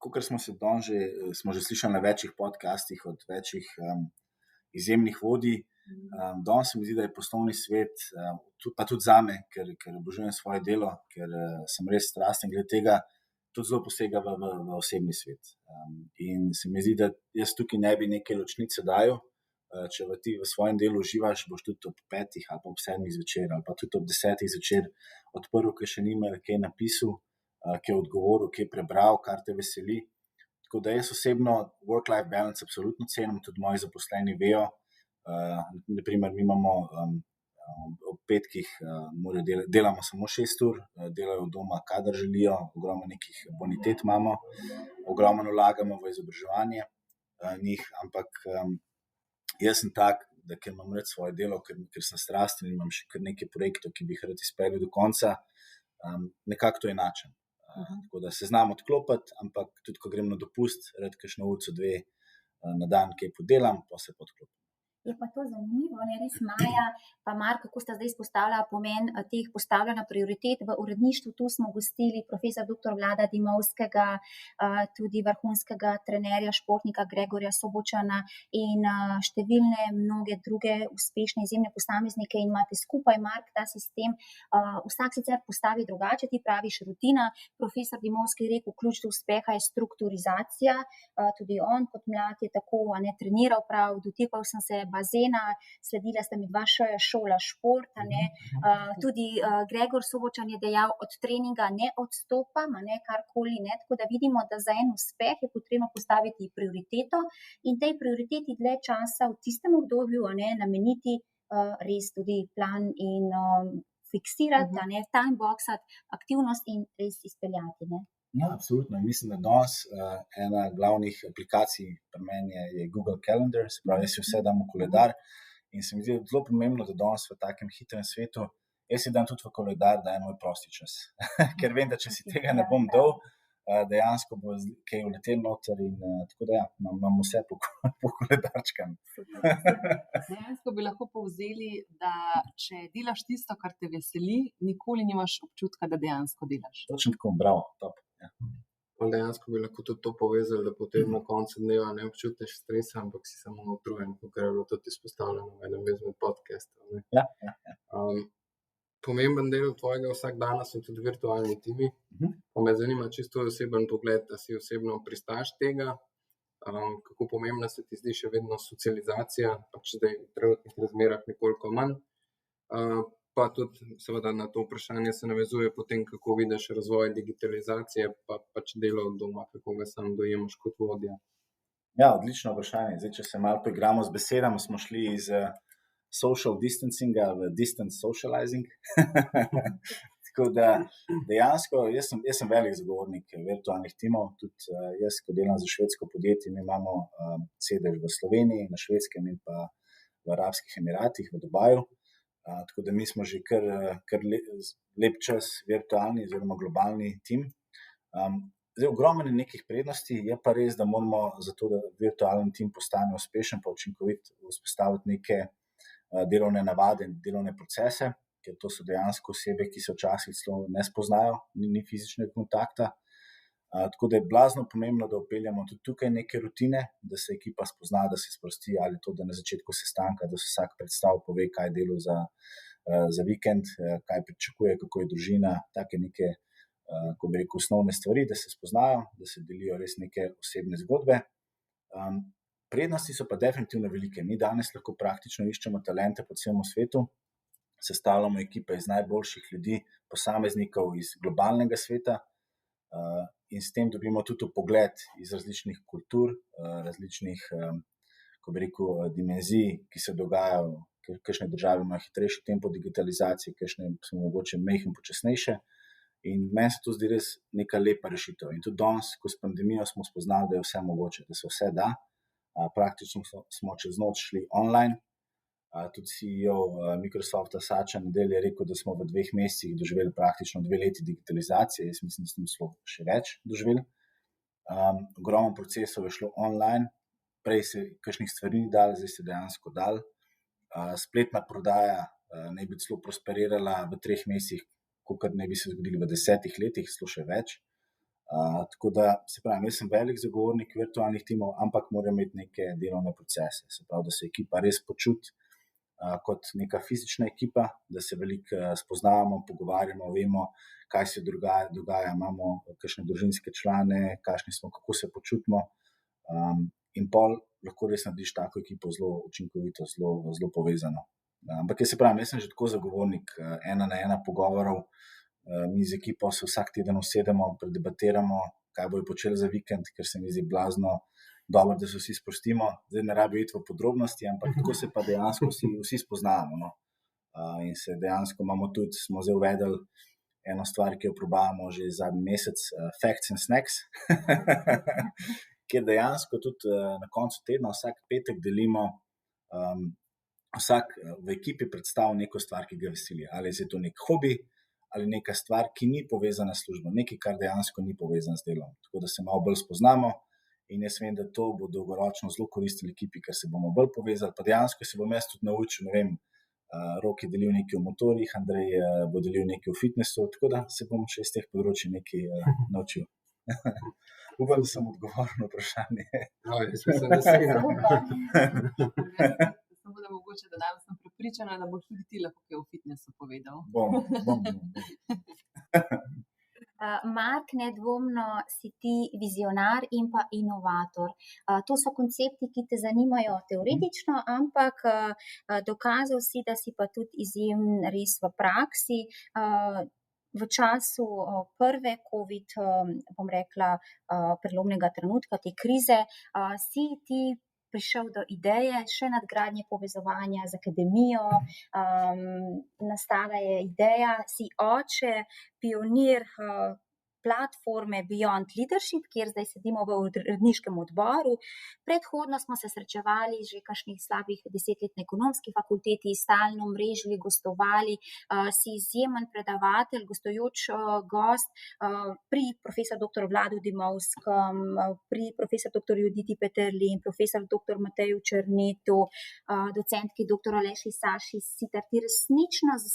Kakor smo že slišali na večjih podcastih od večjih izjemnih vodij. Danes se mi zdi, da je poslovni svet, pa tudi zame, ker obožujem svoje delo, ker sem res strasten glede tega, tudi zelo posega v osebni svet. In se mi zdi, da jaz tukaj ne bi neke ločnice dajal. Če ti v svojem delu uživaš, boš tudi ob 5 ali pa ob 7 zvečer ali pa tudi ob 10 zvečer odprl, ki še nima, kaj je napisal, kaj je odgovoril, kaj je prebral, kar te veseli. Tako da jaz osebno work-life balance absolutno cenim, tudi moji zaposleni vejo. Naprimer, mi imamo ob petkih delamo samo 6 ur, delajo doma, kadar želijo, ogromno nekih bonitet imamo, ogromno vlagamo v izobraževanje njih, ampak jaz sem tak, da ker imam rad svoje delo, ker sem strasten in imam še kar nekaj projektov, ki bi jih rad izpeljal do konca, nekako to enačim. Tako da se znam odklopiti, ampak tudi ko grem na dopust, rad kakšno urico, 2 na dan kaj podelam, pa se podklopim. Je pa to zanimivo, ne res Maja, pa Mark, kako sta zdaj izpostavila pomen teh postavljanja prioritet v uredništvu. Tu smo gostili profesor dr. Vlada Dimovskega, tudi vrhunskega trenerja, športnika Gregorja Sobočana in številne mnoge druge uspešne izjemne posameznike in imate skupaj, Mark, ta sistem. Vsak sicer postavi drugače, ti praviš rutina. Profesor Dimovski je rekel, ključ do uspeha je strukturizacija. Tudi on kot mlad je tako treniral prav, dotikal sem se bazena, sledila sta mi 2 šola športa, tudi Gregor Sobočan je dejal, od treninga ne odstopam, karkoli, tako da vidimo, da za en uspeh je potrebno postaviti prioriteto in tej prioriteti dlje časa v tistem obdobju nameniti res tudi plan in fiksirati, timeboxati aktivnost in res izpeljati. Ja, absolutno. Mislim, da danes ena glavnih aplikacij pri meni je Google Calendar, se pravi, jaz si vse dam v koledar in se mi zdi zelo pomembno, da danes v takem hitrem svetu, jaz si dam tudi v koledar, da je moj prosti čas. Ker vem, da če si tega ne bom dal, dejansko bo kaj uletel noter in tako da imam vse po koledarčkam. Dejansko bi lahko povzeli, da če delaš tisto, kar te veseli, nikoli nimaš občutka, da dejansko delaš. Točno tako, bravo, top. Ja. Dejansko bi lahko tudi to povezali, da potem na koncu dneva ne občutiš stresa, ampak si samo utrujen, kot je bilo tudi izpostavljeno v enem izmed podcastov. Ja. Pomemben del tvojega vsakdana so tudi virtualni timi. Pa me zanima čisto oseben pogled, da si osebno pristaš tega, kako pomembna se ti zdi še vedno socializacija, pač zdaj v trenutnih razmerah nekoliko manj. Pa tudi seveda na to vprašanje se navezuje potem, kako vidiš razvoj digitalizacije, pa pač delo od doma, kako ga sam dojemaš kot vodja. Ja, odlično vprašanje. Zdaj, če se malo poigramo z besedami, smo šli iz social distancinga v distance socializing. Tako da dejansko jaz sem velik zagovornik virtualnih timov. Tudi jaz, ko delam za švedsko podjetje, mi imamo sedež v Sloveniji, na Švedskem in pa v Arabskih Emiratih, v Dubaju. Tako da mi smo že kar lep čas virtualni oziroma globalni tim. Zdaj, ogromno nekih prednosti, je pa res, da moramo zato, da virtualni tim postane uspešen pa učinkovit, vzpostaviti neke delovne navade in delovne procese, ker to so dejansko osebe, ki se včasih celo ne spoznajo, ni fizičnega kontakta. Tako da je blazno pomembno, da vpeljamo tudi tukaj neke rutine, da se ekipa spozna, da se sprosti, ali to, da na začetku sestanka, da se vsak predstav pove, kaj je delo za vikend, kaj pričakuje, kako je družina, take neke, ko bi rekel, osnovne stvari, da se spoznajo, da se delijo res neke osebne zgodbe. Prednosti so pa definitivno velike. Mi danes lahko praktično iščemo talente po celem svetu, sestavljamo ekipe iz najboljših ljudi, posameznikov iz globalnega sveta, in s tem dobimo tudi pogled iz različnih kultur, različnih, ko bi rekel, dimenzij, ki se dogajajo, ker kakšne države imajo hitrejši tempo digitalizacije, kakšne so mogoče majhno počasnejše. In meni se to zdi res neka lepa rešitev. In tudi danes, ko s pandemijo smo spoznali, da je vse mogoče, da se vse da. Praktično smo čez noč šli online. Tudi CEO Microsofta Satya Nadella je rekel, da smo v 2 mesecih doživeli praktično 2 leti digitalizacije. Jaz mislim, da smo še več doživeli. Ogromno procesov je šlo online, prej se kakšnih stvari ni dalo, zdaj se dejansko dalo. Spletna prodaja naj bi celo prosperirala v 3 mesecih, kakor naj bi se zgodili v 10 letih, celo še več. Tako da, se pravi, jaz sem velik zagovornik virtualnih timov, ampak moram imeti neke delovne procese. Se pravi, da se ekipa res počuti, kot neka fizična ekipa, da se veliko spoznavamo, pogovarjamo, vemo, kaj se dogaja, imamo kakšne družinske člane, kakšni smo, kako se počutimo. In pol lahko res narediš tako ekipo zelo učinkovito, zelo povezano. Ampak jaz sem že tako zagovornik 1-na-1 pogovorov. Mi z ekipo se vsak teden usedemo, predebatiramo, kaj bojo počeli za vikend, ker se mi zdi blazno dobro, da se vsi sprostimo. Zdaj ne rabijo iti v podrobnosti, ampak tako se pa dejansko vsi spoznavamo. No. In se dejansko smo zdaj uvedli eno stvar, ki jo probavamo že zadnji mesec, Facts and Snacks, kjer dejansko tudi na koncu tedna vsak petek delimo, vsak v ekipi predstavlja neko stvar, ki ga veseli. Ali je to nek hobi, ali neka stvar, ki ni povezana s službo, nekaj, kar dejansko ni povezano s delom. Tako da se malo bolj spoznamo in jaz vem, da to bo dolgoročno zelo koristilo ekipi, ker se bomo bolj povezali. Pa dejansko se bom jaz tudi naučil, ne vem, Rok je delil nekaj o motorjih, Andrej bo delil nekaj o fitnessu, tako da se bom še iz teh področij nekaj naučil. Upam, da sem odgovoril na vprašanje. No, jaz mislim, da si. Samo da mogoče dodam, sem prepričana, da boš tudi ti lahko kaj o fitnessu povedal. Bom. Mark, nedvomno si ti vizionar in pa inovator. To so koncepti, ki te zanimajo teoretično, ampak dokazal si, da si pa tudi izjemen res v praksi. V času prve COVID, bom rekla, prelomnega trenutka, te krize, si ti prišel do ideje še nadgradnje povezovanja z akademijo, nastala je ideja, si oče, pionir platforme Beyond Leadership, kjer zdaj sedimo v uredniškem odboru. Predhodno smo se srečevali že kakšnih slabih 10 let na ekonomski fakulteti, stalno mrežili, gostovali, si izjemen predavatelj, gostujoč gost pri profesor dr. Vladu Dimovskem, pri profesor dr. Juditi Peterlin, profesor dr. Mateju Černetu, docentki dr. Aleši Saši Sitar. Ti resnično z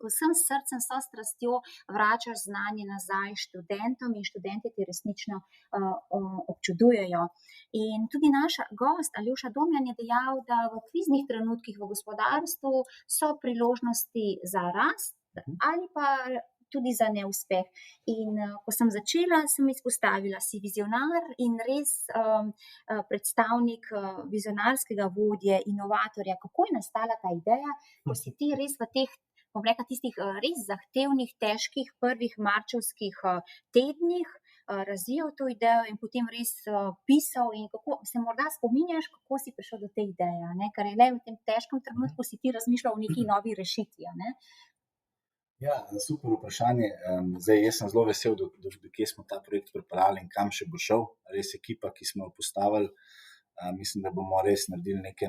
vsem srcem, so strastjo vračaš znanje nazaj študentom in študenti ti resnično občudujejo. In tudi naš gost Aljoša Domjan je dejal, da v kriznih trenutkih v gospodarstvu so priložnosti za rast ali pa tudi za neuspeh. In ko sem začela, sem izpostavila, si vizionar in res predstavnik vizionarskega vodje, inovatorja. Kako je nastala ta ideja, ko si ti res v teh, bom rekla, tistih res zahtevnih, težkih prvih marčevskih tednih razvijal to idejo in potem res pisal, in kako se morda spominjaš, kako si prišel do te ideje, ne? Ker je le v tem težkem trenutku si ti razmišljal o neki novi rešitvi, ne? Ja, super vprašanje. Zdaj, jaz sem zelo vesel, da kje smo ta projekt pripravili in kam še bo šel. Res ekipa, ki smo jo postavili, mislim, da bomo res naredili neke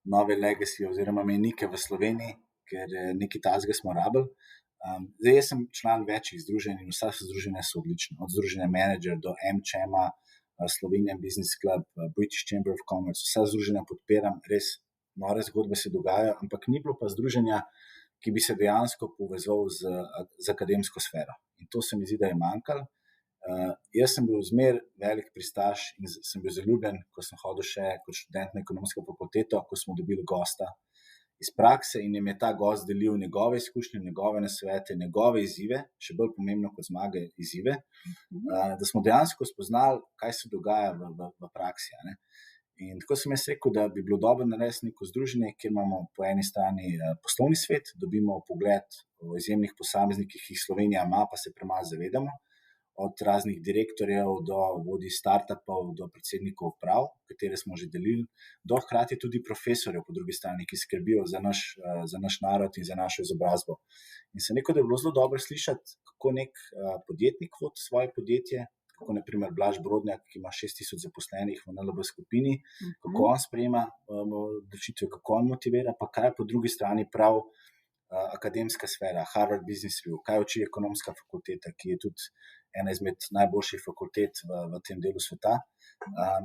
nove legacy oziroma mejnike v Sloveniji, ker nekaj takega smo rabili. Zdaj, jaz sem član večjih združenj in vsa združenja so odlična. Od združenja Manager do AmChama, Slovenian Business Club, British Chamber of Commerce, vsa združenja podpiram, res nore zgodbe se dogajajo, ampak ni bilo pa združenja, ki bi se dejansko povezal z akademsko sfero. In to se mi zdi, da je manjkalo. Jaz sem bil zmer velik pristaš in sem bil zaljubljen, ko sem hodil še kot študent na ekonomsko fakulteto, ko smo dobili gosta iz prakse in jim je ta gost delil njegove izkušnje, njegove nasvete, njegove izzive, še bolj pomembno kot zmage, izzive, da smo dejansko spoznali, kaj se dogaja v praksi. Ne? In tako sem jaz rekel, da bi bilo dobro narediti neko združenje, kjer imamo po eni strani poslovni svet, dobimo pogled o izjemnih posameznikih, ki jih Slovenija ima, pa se premalo zavedamo, od raznih direktorjev do vodij startupov, do predsednikov uprav, katere smo že delili, do hkrati tudi profesorjev po drugi strani, ki skrbijo za naš narod in za našo izobrazbo. In sem rekel, da je bilo zelo dobro slišati, kako nek podjetnik vodi svoje podjetje, kako naprimer Blaž Brodnjak, ki ima 6000 zaposlenih v NLB skupini, kako on sprejema odločitve, kako on motivira, pa kaj po drugi strani prav akademska sfera, Harvard Business Review, kaj uči ekonomska fakulteta, ki je tudi ena izmed najboljših fakultet v tem delu sveta.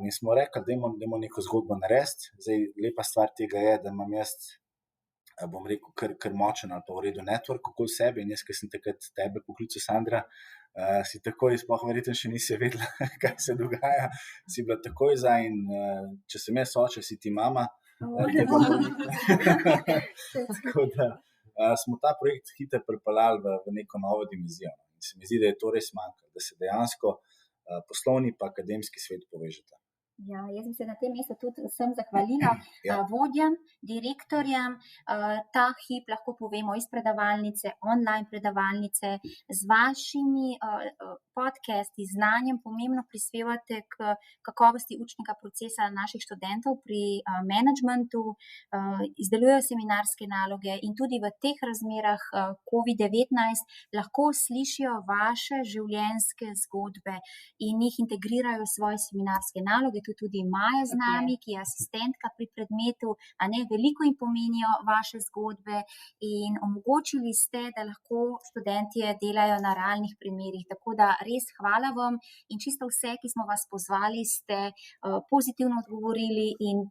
In smo rekli, dajmo neko zgodbo narediti. Zdaj, lepa stvar tega je, da imam jaz, bom rekel, kar močen ali pa v redu network okoli sebe, in jaz, ki sem takrat tebe poklical, Sandra, si takoj, sploh verjetno še nisi vedela, kaj se dogaja, si bila takoj za, in če sem jaz oče, si ti mama, te projekte. Tako da smo ta projekt hitro pripeljali v neko novo dimenzijo. In se mi zdi, da je to res manjka, da se dejansko poslovni pa akademski svet povežeta. Ja, jaz bi se na tem mestu tudi vsem zahvalila, vodjem, direktorjem. Ta hip lahko povemo iz predavalnice, online predavalnice, z vašimi podcasti, znanjem pomembno prispevate k kakovosti učnega procesa naših študentov pri menedžmentu, izdelujejo seminarske naloge in tudi v teh razmerah COVID-19 lahko slišijo vaše življenjske zgodbe in jih integrirajo v svoje seminarske naloge. Tudi Maja z nami, ki je asistentka pri predmetu, a ne, veliko jim pomenijo vaše zgodbe in omogočili ste, da lahko študentje delajo na realnih primerih. Tako da res hvala vam in čisto vse, ki smo vas pozvali, ste pozitivno odgovorili in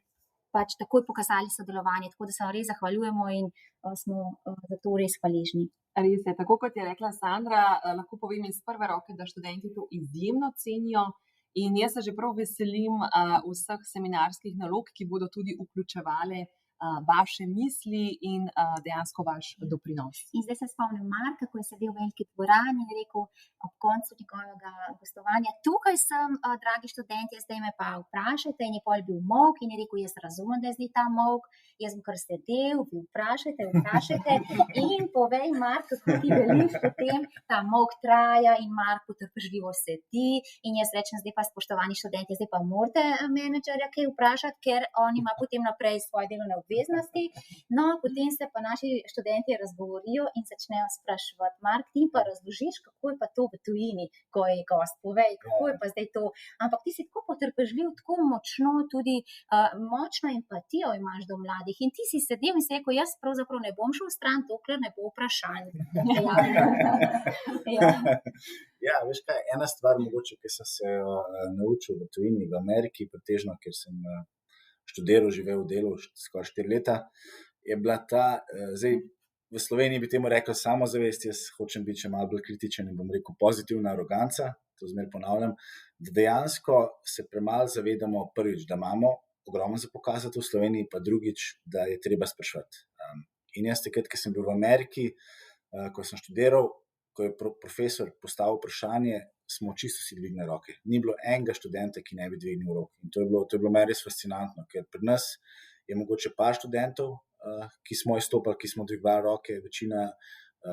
pač takoj pokazali sodelovanje. Tako da se vam res zahvaljujemo in smo za to res hvaležni. Res je, tako kot je rekla Sandra, lahko povem iz prve roke, da študenti to izjemno cenijo. In jaz se že prav veselim vseh seminarskih nalog, ki bodo tudi vključevale vaše misli in dejansko vaš doprinos. In zdaj se spomnim Marka, ko je sedel v veliki dvorani in rekel ob koncu njegovega gostovanja: tukaj sem, dragi študentje, zdaj me pa vprašajte. In je pol bil molk in je rekel: jaz razumem, da je zdaj ta molk, jaz bom kar sedel, vi vprašajte. In povej, Mark, kako ti veliš potem, ta molk traja in Mark potrpežljivo sedi. In jaz rečem: zdaj pa, spoštovani študentje, zdaj pa morate menedžerja kaj vprašati, ker on ima potem naprej svoje delovne obveznosti. No, potem se pa naši študentje razgovorijo in začnejo spraševati: Mark, ti pa razložiš, kako je pa to v tujini, ko je gost, povej, kako je pa zdaj to. Ampak ti si tako potrpežljiv, tako močno, tudi močno empatijo imaš do mladih. In ti si sedel in si rekel: jaz pravzaprav ne bom šel stran, dokler ne bo vprašanj. Ja, veš kaj, ena stvar mogoče, ki sem se naučil v tujini, v Ameriki, pretežno, ker sem študiral, živel, delal skoraj 4 leta, je bila ta, zdaj v Sloveniji bi temu rekel samozavest, jaz hočem biti še malo bolj kritičen in bom rekel pozitivna aroganca, to zmeraj ponavljam, da dejansko se premalo zavedamo, prvič, da imamo ogromno za pokazati v Sloveniji, pa drugič, da je treba spraševati. In jaz takrat, ko sem bil v Ameriki, ko sem študiral, ko je profesor postavil vprašanje, smo čisto si dvignili roke. Ni bilo enega študenta, ki ne bi dvignil roke. In to je bilo meni res fascinantno, ker pri nas je mogoče par študentov, ki smo izstopali, ki smo dvigovali roke, večina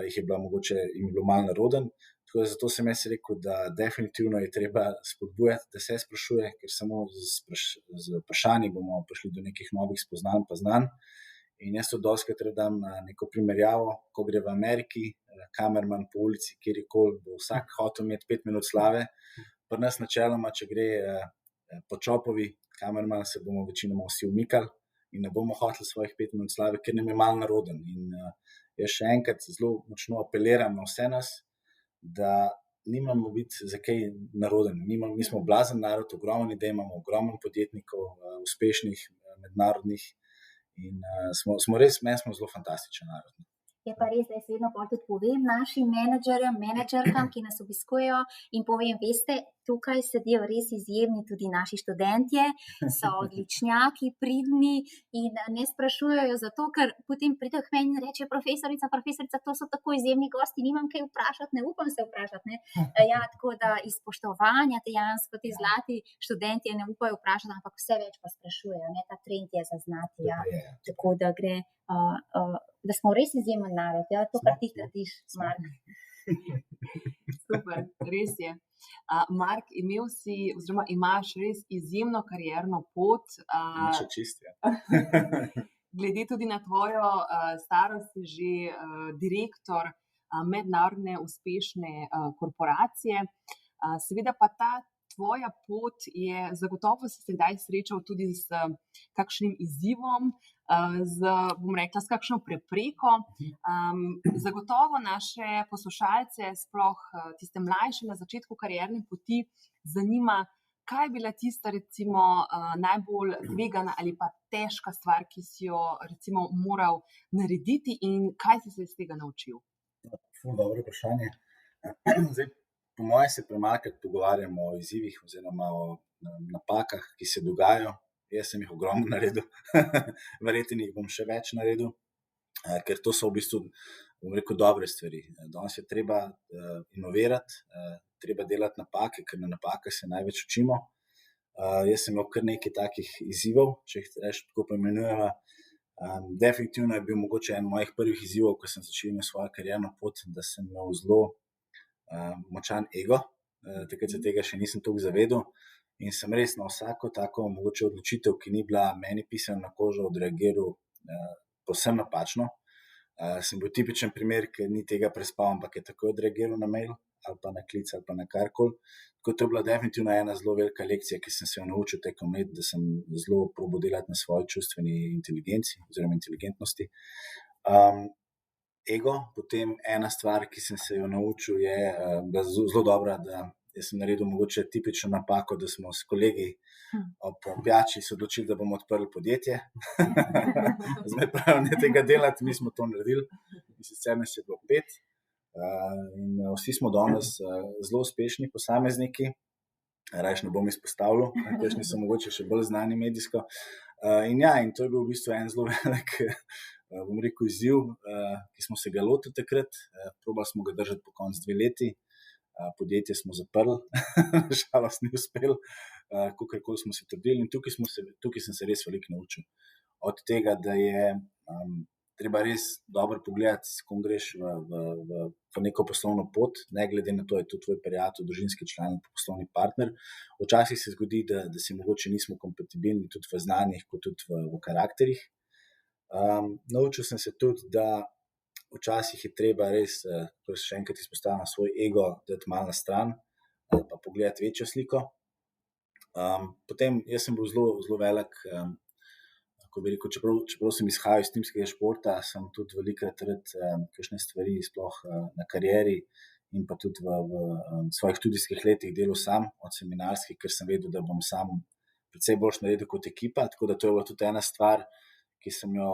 jih je bila mogoče in bilo malo naroden. Tako da zato sem jaz rekel, da definitivno je treba spodbujati, da se sprašuje, ker samo z vprašanji bomo prišli do nekih novih spoznanj pa znanj. In jaz to dostikrat dam neko primerjavo, ko gre v Ameriki, kamerman po ulici, kjerkoli, bo vsak hotel imeti 5 minut slave. Pri nas načeloma, če gre po Čopovi, kamerman, se bomo večinoma vsi umikali in ne bomo hoteli svojih 5 minut slave, ker nam je malo naroden. In jaz še enkrat zelo močno apeliram na vse nas, da nimamo biti za kaj naroden. Mi smo blazen narod, ogromno idej imamo, ogromno podjetnikov, uspešnih, mednarodnih. In smo res, meni smo zelo fantastičen narod. Je pa res, da jaz vedno tudi povem našim menedžerjem, menedžerkam, ki nas obiskujejo, in povem: veste, tukaj sedijo res izjemni tudi naši študentje, so odličnjaki, pridni in ne sprašujejo zato, ker potem pridejo k meni in reče: profesorica, to so tako izjemni gosti, nimam kaj vprašati, ne upam se vprašati. Ne? Ja, tako da iz spoštovanja dejansko ti zlati študentje ne upajo vprašati, ampak vse več pa sprašujejo. Ne? Ta trend je zaznati. Ja. Tako da gre, da smo res izjemen narod. Ja? To, kar ti trdiš, Mark. Super, res je. Mark, imel si, oziroma imaš res izjemno karierno pot. Še čist, ja. Glede tudi na tvojo starost, si že direktor mednarodne uspešne korporacije. Seveda pa ta tvoja pot je, zagotovo si se kdaj srečal tudi s kakšnim izzivom, bom rekla, s kakšno prepreko. Zagotovo naše poslušalce, sploh tiste mlajše na začetku karierne poti, zanima, kaj je bila tista recimo najbolj tvegana ali pa težka stvar, ki si jo recimo moral narediti in kaj si se iz tega naučil? Dobro vprašanje. Zdaj, po mojem se premalokrat pogovarjamo o izzivih oziroma o napakah, ki se dogajajo. jaz sem jih ogromno naredil, verjetno jih bom še več naredil, ker to so v bistvu, bom rekel, dobre stvari. Danes je treba inovirati, treba delati napake, ker na napake se največ učimo. Jaz sem imel kar nekaj takih izzivov, če jih tako poimenujemo. Definitivno je bil mogoče en mojih prvih izzivov, ko sem začel svojo karierno pot, da sem imel zelo močan ego. Takrat se tega še nisem toliko zavedal in sem res na vsako tako mogoče odločitev, ki ni bila meni pisana na kožo, odreagiral povsem napačno. Sem bil tipičen primer, ker ni tega prespal, ampak je takoj odreagiral na mail ali pa na klic ali pa na karkoli. Tako to je bila definitivno ena zelo velika lekcija, ki sem se jo naučil tekom let, da sem zelo probal delati na svoji čustveni inteligenci oziroma inteligentnosti. Ego, potem ena stvar, ki sem se jo naučil, je bila zelo dobra, da sem naredil mogoče tipično napako, da smo s kolegi ob pijači se odločili, da bomo odprli podjetje. Zdaj prav ne tega delati, mi smo to naredili in sicer nas je bilo 5. In vsi smo danes zelo uspešni posamezniki, rajš ne bom izpostavljal, kakšni so mogoče še bolj znani medijsko. In to je bil v bistvu en zelo velik, bom rekel, izziv, ki smo se ga lotili takrat. Probali smo ga držati po koncu 2 leti, podjetje smo zaprli, žalost ni uspel, kakorkoli smo se trudili in tukaj sem se res veliko naučil. Od tega, da je treba res dobro pogledati, s kom greš v neko poslovno pot, ne glede na to, je to tvoj prijatelj, družinski član, poslovni partner. Včasih se zgodi, da si mogoče nismo kompatibilni tudi v znanjih, kot tudi v karakterih. Naučil sem se tudi, da včasih je treba res, to še enkrat izpostavljam, svoj ego dati malo na stran, pa pogledati večjo sliko. Potem jaz sem bil zelo velik, ko bi rekel, čeprav sem izhajal iz timskega športa, sem tudi velikrat kakšne stvari sploh na karieri in pa tudi v svojih študijskih letih delal sam, od seminarskih, ker sem vedel, da bom sam precej boljše naredil kot ekipa, tako da to je bila tudi ena stvar, ki sem jo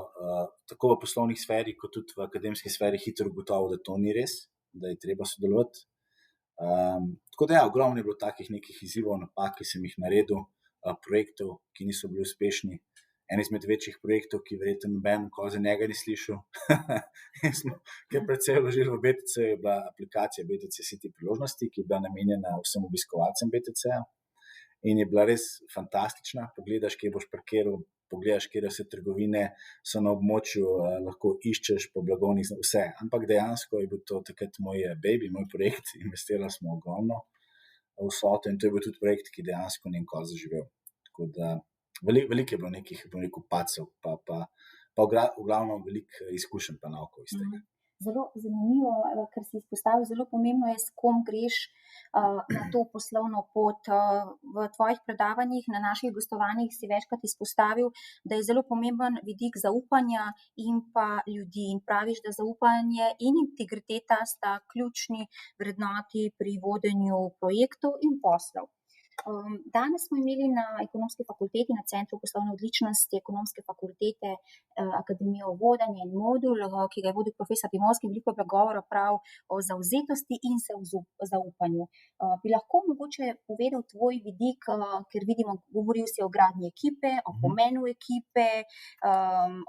tako v poslovnih sferi, kot tudi v akademski sferi hitro ugotovil, da to ni res, da je treba sodelovati. Tako da ogromno je bilo takih nekih izzivov, napak, ki sem jih naredil, projektov, ki niso bili uspešni. En izmed večjih projektov, ki verjetno noben nikoli za njega ni slišal. Ki je precej vložil v BTC, je bila aplikacija BTC City priložnosti, ki je bila namenjena vsem obiskovalcem BTC-ja in je bila res fantastična. Pogledaš, kje boš parkiral, pogledaš, kje vse trgovine so na območju, lahko iščeš po blagovnih, vse. Ampak dejansko je bil to takrat moj baby, moj projekt, investirali smo ogromno vsoto in to je bil tudi projekt, ki dejansko ni nikoli zaživel. Tako da veliko je bilo nekih, bom rekel, padcev, pa v glavnem veliko izkušenj pa naukov iz tega. Zelo zanimivo, ker si izpostavil, zelo pomembno je, s kom greš na to poslovno pot. V tvojih predavanjih, na naših gostovanjih si večkrat izpostavil, da je zelo pomemben vidik zaupanja in pa ljudi. In praviš, da zaupanje in integriteta sta ključni vrednoti pri vodenju projektov in poslov. Danes smo imeli na Ekonomski fakulteti, na Centru poslovne odličnosti Ekonomske fakultete, Akademijo vodenja in modul, ki ga je vodil profesor Dimovski, veliko je bilo govora prav o zavzetosti in zaupanju. Bi lahko mogoče povedal tvoj vidik, ker vidimo, govoril si o gradnji ekipe, o pomenu ekipe,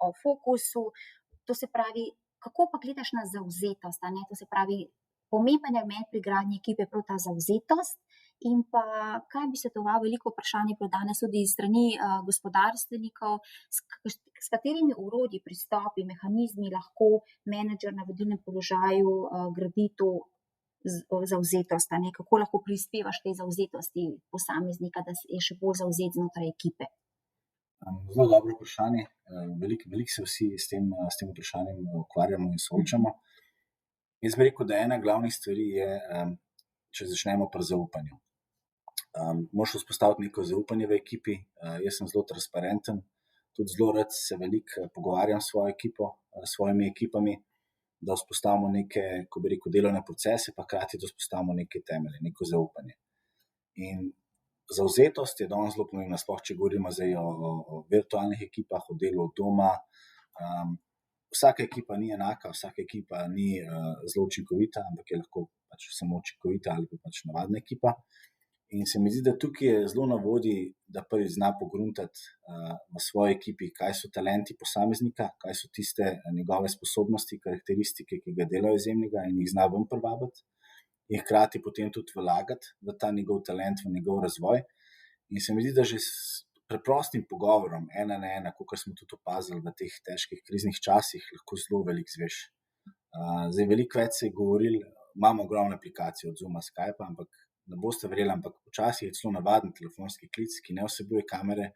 o fokusu. To se pravi, kako pa gledaš na zavzetost? To se pravi, pomemben element pri gradnji ekipe je prav ta zavzetost. In pa, kaj bi svetoval, veliko vprašanje bilo danes tudi iz strani gospodarstvenikov, s katerimi orodji, pristopi, mehanizmi lahko menedžer na vodilnem položaju gradi to zavzetost, kako lahko prispevaš tej zavzetosti posameznika, da je še bolj zavzet znotraj ekipe. Zelo dobro vprašanje. Veliko se vsi s tem vprašanjem ukvarjamo in soočamo. Jaz bi rekel, da ena glavnih stvari je, če začnemo pri zaupanju. Moraš vzpostaviti neko zaupanje v ekipi. Jaz sem zelo transparenten, tudi zelo rad se veliko pogovarjam s svojo ekipo, s svojimi ekipami, da vzpostavimo neke, ko bi rekel, delovne procese, pa hkrati da vzpostavimo neke temelje, neko zaupanje. In zavzetost je danes zelo pomembna, sploh če govorimo zdaj o virtualnih ekipah, o delu od doma. Vsaka ekipa ni enaka, vsaka ekipa ni zelo učinkovita, ampak je lahko pač samo učinkovita ali pa pač navadna ekipa. In se mi zdi, da tukaj je zelo na vodi, da prvi zna pogruntati v svoji ekipi, kaj so talenti posameznika, kaj so tiste njegove sposobnosti, karakteristike, ki ga delajo izjemnega in jih zna ven privabiti, in hkrati potem tudi vlagati v ta njegov talent, v njegov razvoj. In se mi zdi, da že s preprostim pogovorom, ena na ena, kot smo tudi opazili v teh težkih kriznih časih, lahko zelo veliko izveš. Zdaj, veliko več se je govorilo, imamo ogromne aplikacije od Zooma, Skypa, ampak ne boste verjeli, ampak včasih je celo navaden telefonski klic, ki ne vsebuje kamere,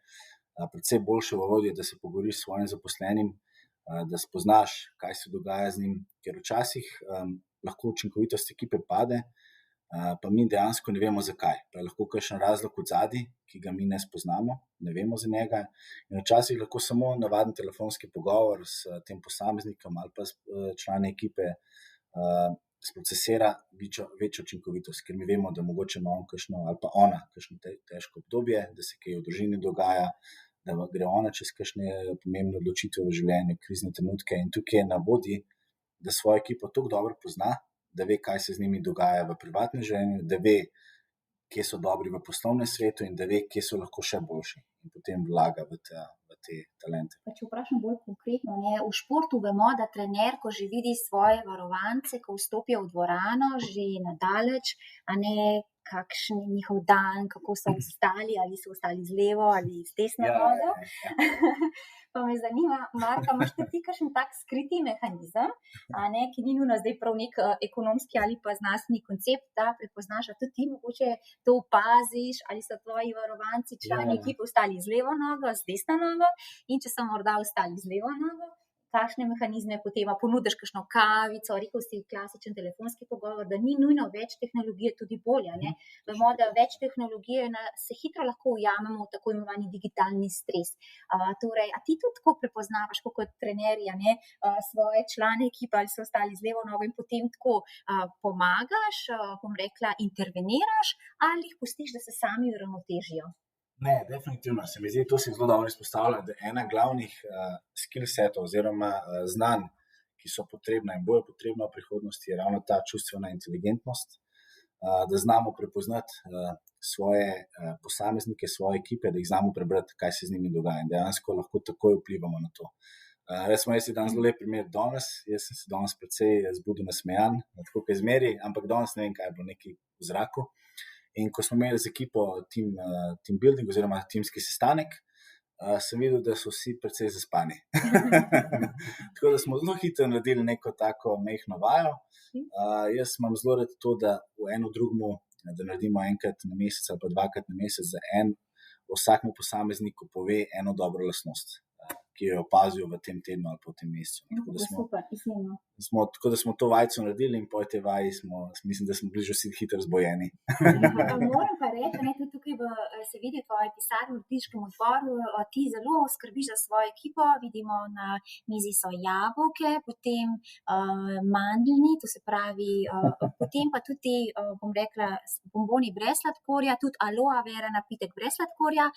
predvsej boljše orodje, da se pogovoriš s svojim zaposlenim, da spoznaš, kaj se dogaja z njim, ker včasih lahko učinkovitost ekipe pade, pa mi dejansko ne vemo zakaj. Pa je lahko kakšen razlog od zadaj, ki ga mi ne spoznamo, ne vemo za njega. In včasih lahko samo navaden telefonski pogovor s tem posameznikom ali pa s člani ekipe sprocesira večjo učinkovitost, ker mi vemo, da mogoče ima on kakšno, ali pa ona kakšno težko obdobje, da se kaj v družini dogaja, da gre ona čez kakšne pomembne odločitve v življenju, krizne trenutke. In tukaj je na vodi, da svojo ekipo tako dobro pozna, da ve, kaj se z njimi dogaja v privatnem življenju, da ve, kje so dobri v poslovnem svetu in da ve, kje so lahko še boljši. In potem vlaga v te talente. Pa če vprašam bolj konkretno, v športu vemo, da trener, ko že vidi svoje varovance, ko vstopijo v dvorano, že nadaleč, kakšen je njihov dan, kako so vstali, ali so vstali z levo ali z desno nogo. Pa me zanima, Marka, imaš ti kakšen tak skriti mehanizem, ki ni nujno zdaj prav nek ekonomski ali pa znanstveni koncept, da prepoznaš, da tudi ti mogoče to opaziš, ali so tvoji varovanci, člani ekipe vstali z levo nogo, z desno nogo, in če so morda vstali z levo nogo, kakšne mehanizme potem ponudiš, kakšno kavico, rekel si klasičen telefonski pogovor, da ni nujno več tehnologije tudi bolje. Vemo, da več tehnologije se hitro lahko ujamemo v tako imenovani digitalni stres. Torej, a ti tudi tako prepoznavaš, kot trenerja, svoje člane ekipe, ali so ostali z levo nogo in potem tako pomagaš, interveniraš, ali jih pustiš, da se sami uravnotežijo? Ne, definitivno. Se mi zdi, to si zelo dobro izpostavlja, da ena glavnih skill setov oziroma znanj, ki so potrebna in bojo potrebna v prihodnosti, je ravno ta čustvena inteligentnost, da znamo prepoznati svoje posameznike, svoje ekipe, da jih znamo prebrati, kaj se z njimi dogaja in dejansko lahko takoj vplivamo na to. Jaz si dan zelo lep primer danes. Jaz sem se danes precej zbudil nasmejan, tako kot izmeri, ampak danes ne vem, kaj je bilo nekaj v zraku. In ko smo imeli z ekipo team building oziroma timski sestanek, sem videl, da so vsi precej zaspani. Tako da smo zelo hitro naredili neko tako mehno vajo. Jaz imam zelo rad to, da v eno drugmu, da naredimo enkrat na mesec ali pa dvakrat na mesec, za vsakmu posamezniku pove eno dobro lastnost, ki jo je opazil v tem tednu ali pa v tem mesecu. Tako da smo to vajco naredili in po tej vaji mislim, da smo bili že vsi hitro zbojeni. Moram pa reči, tudi tukaj se vidi v tvoji pisarni v uredniškem odboru, ti zelo skrbiš za svojo ekipo. Vidimo, na mizi so jabolke, potem mandeljni, to se pravi, potem pa tudi bomboni brez sladkorja, tudi aloe vera napitek brez sladkorja.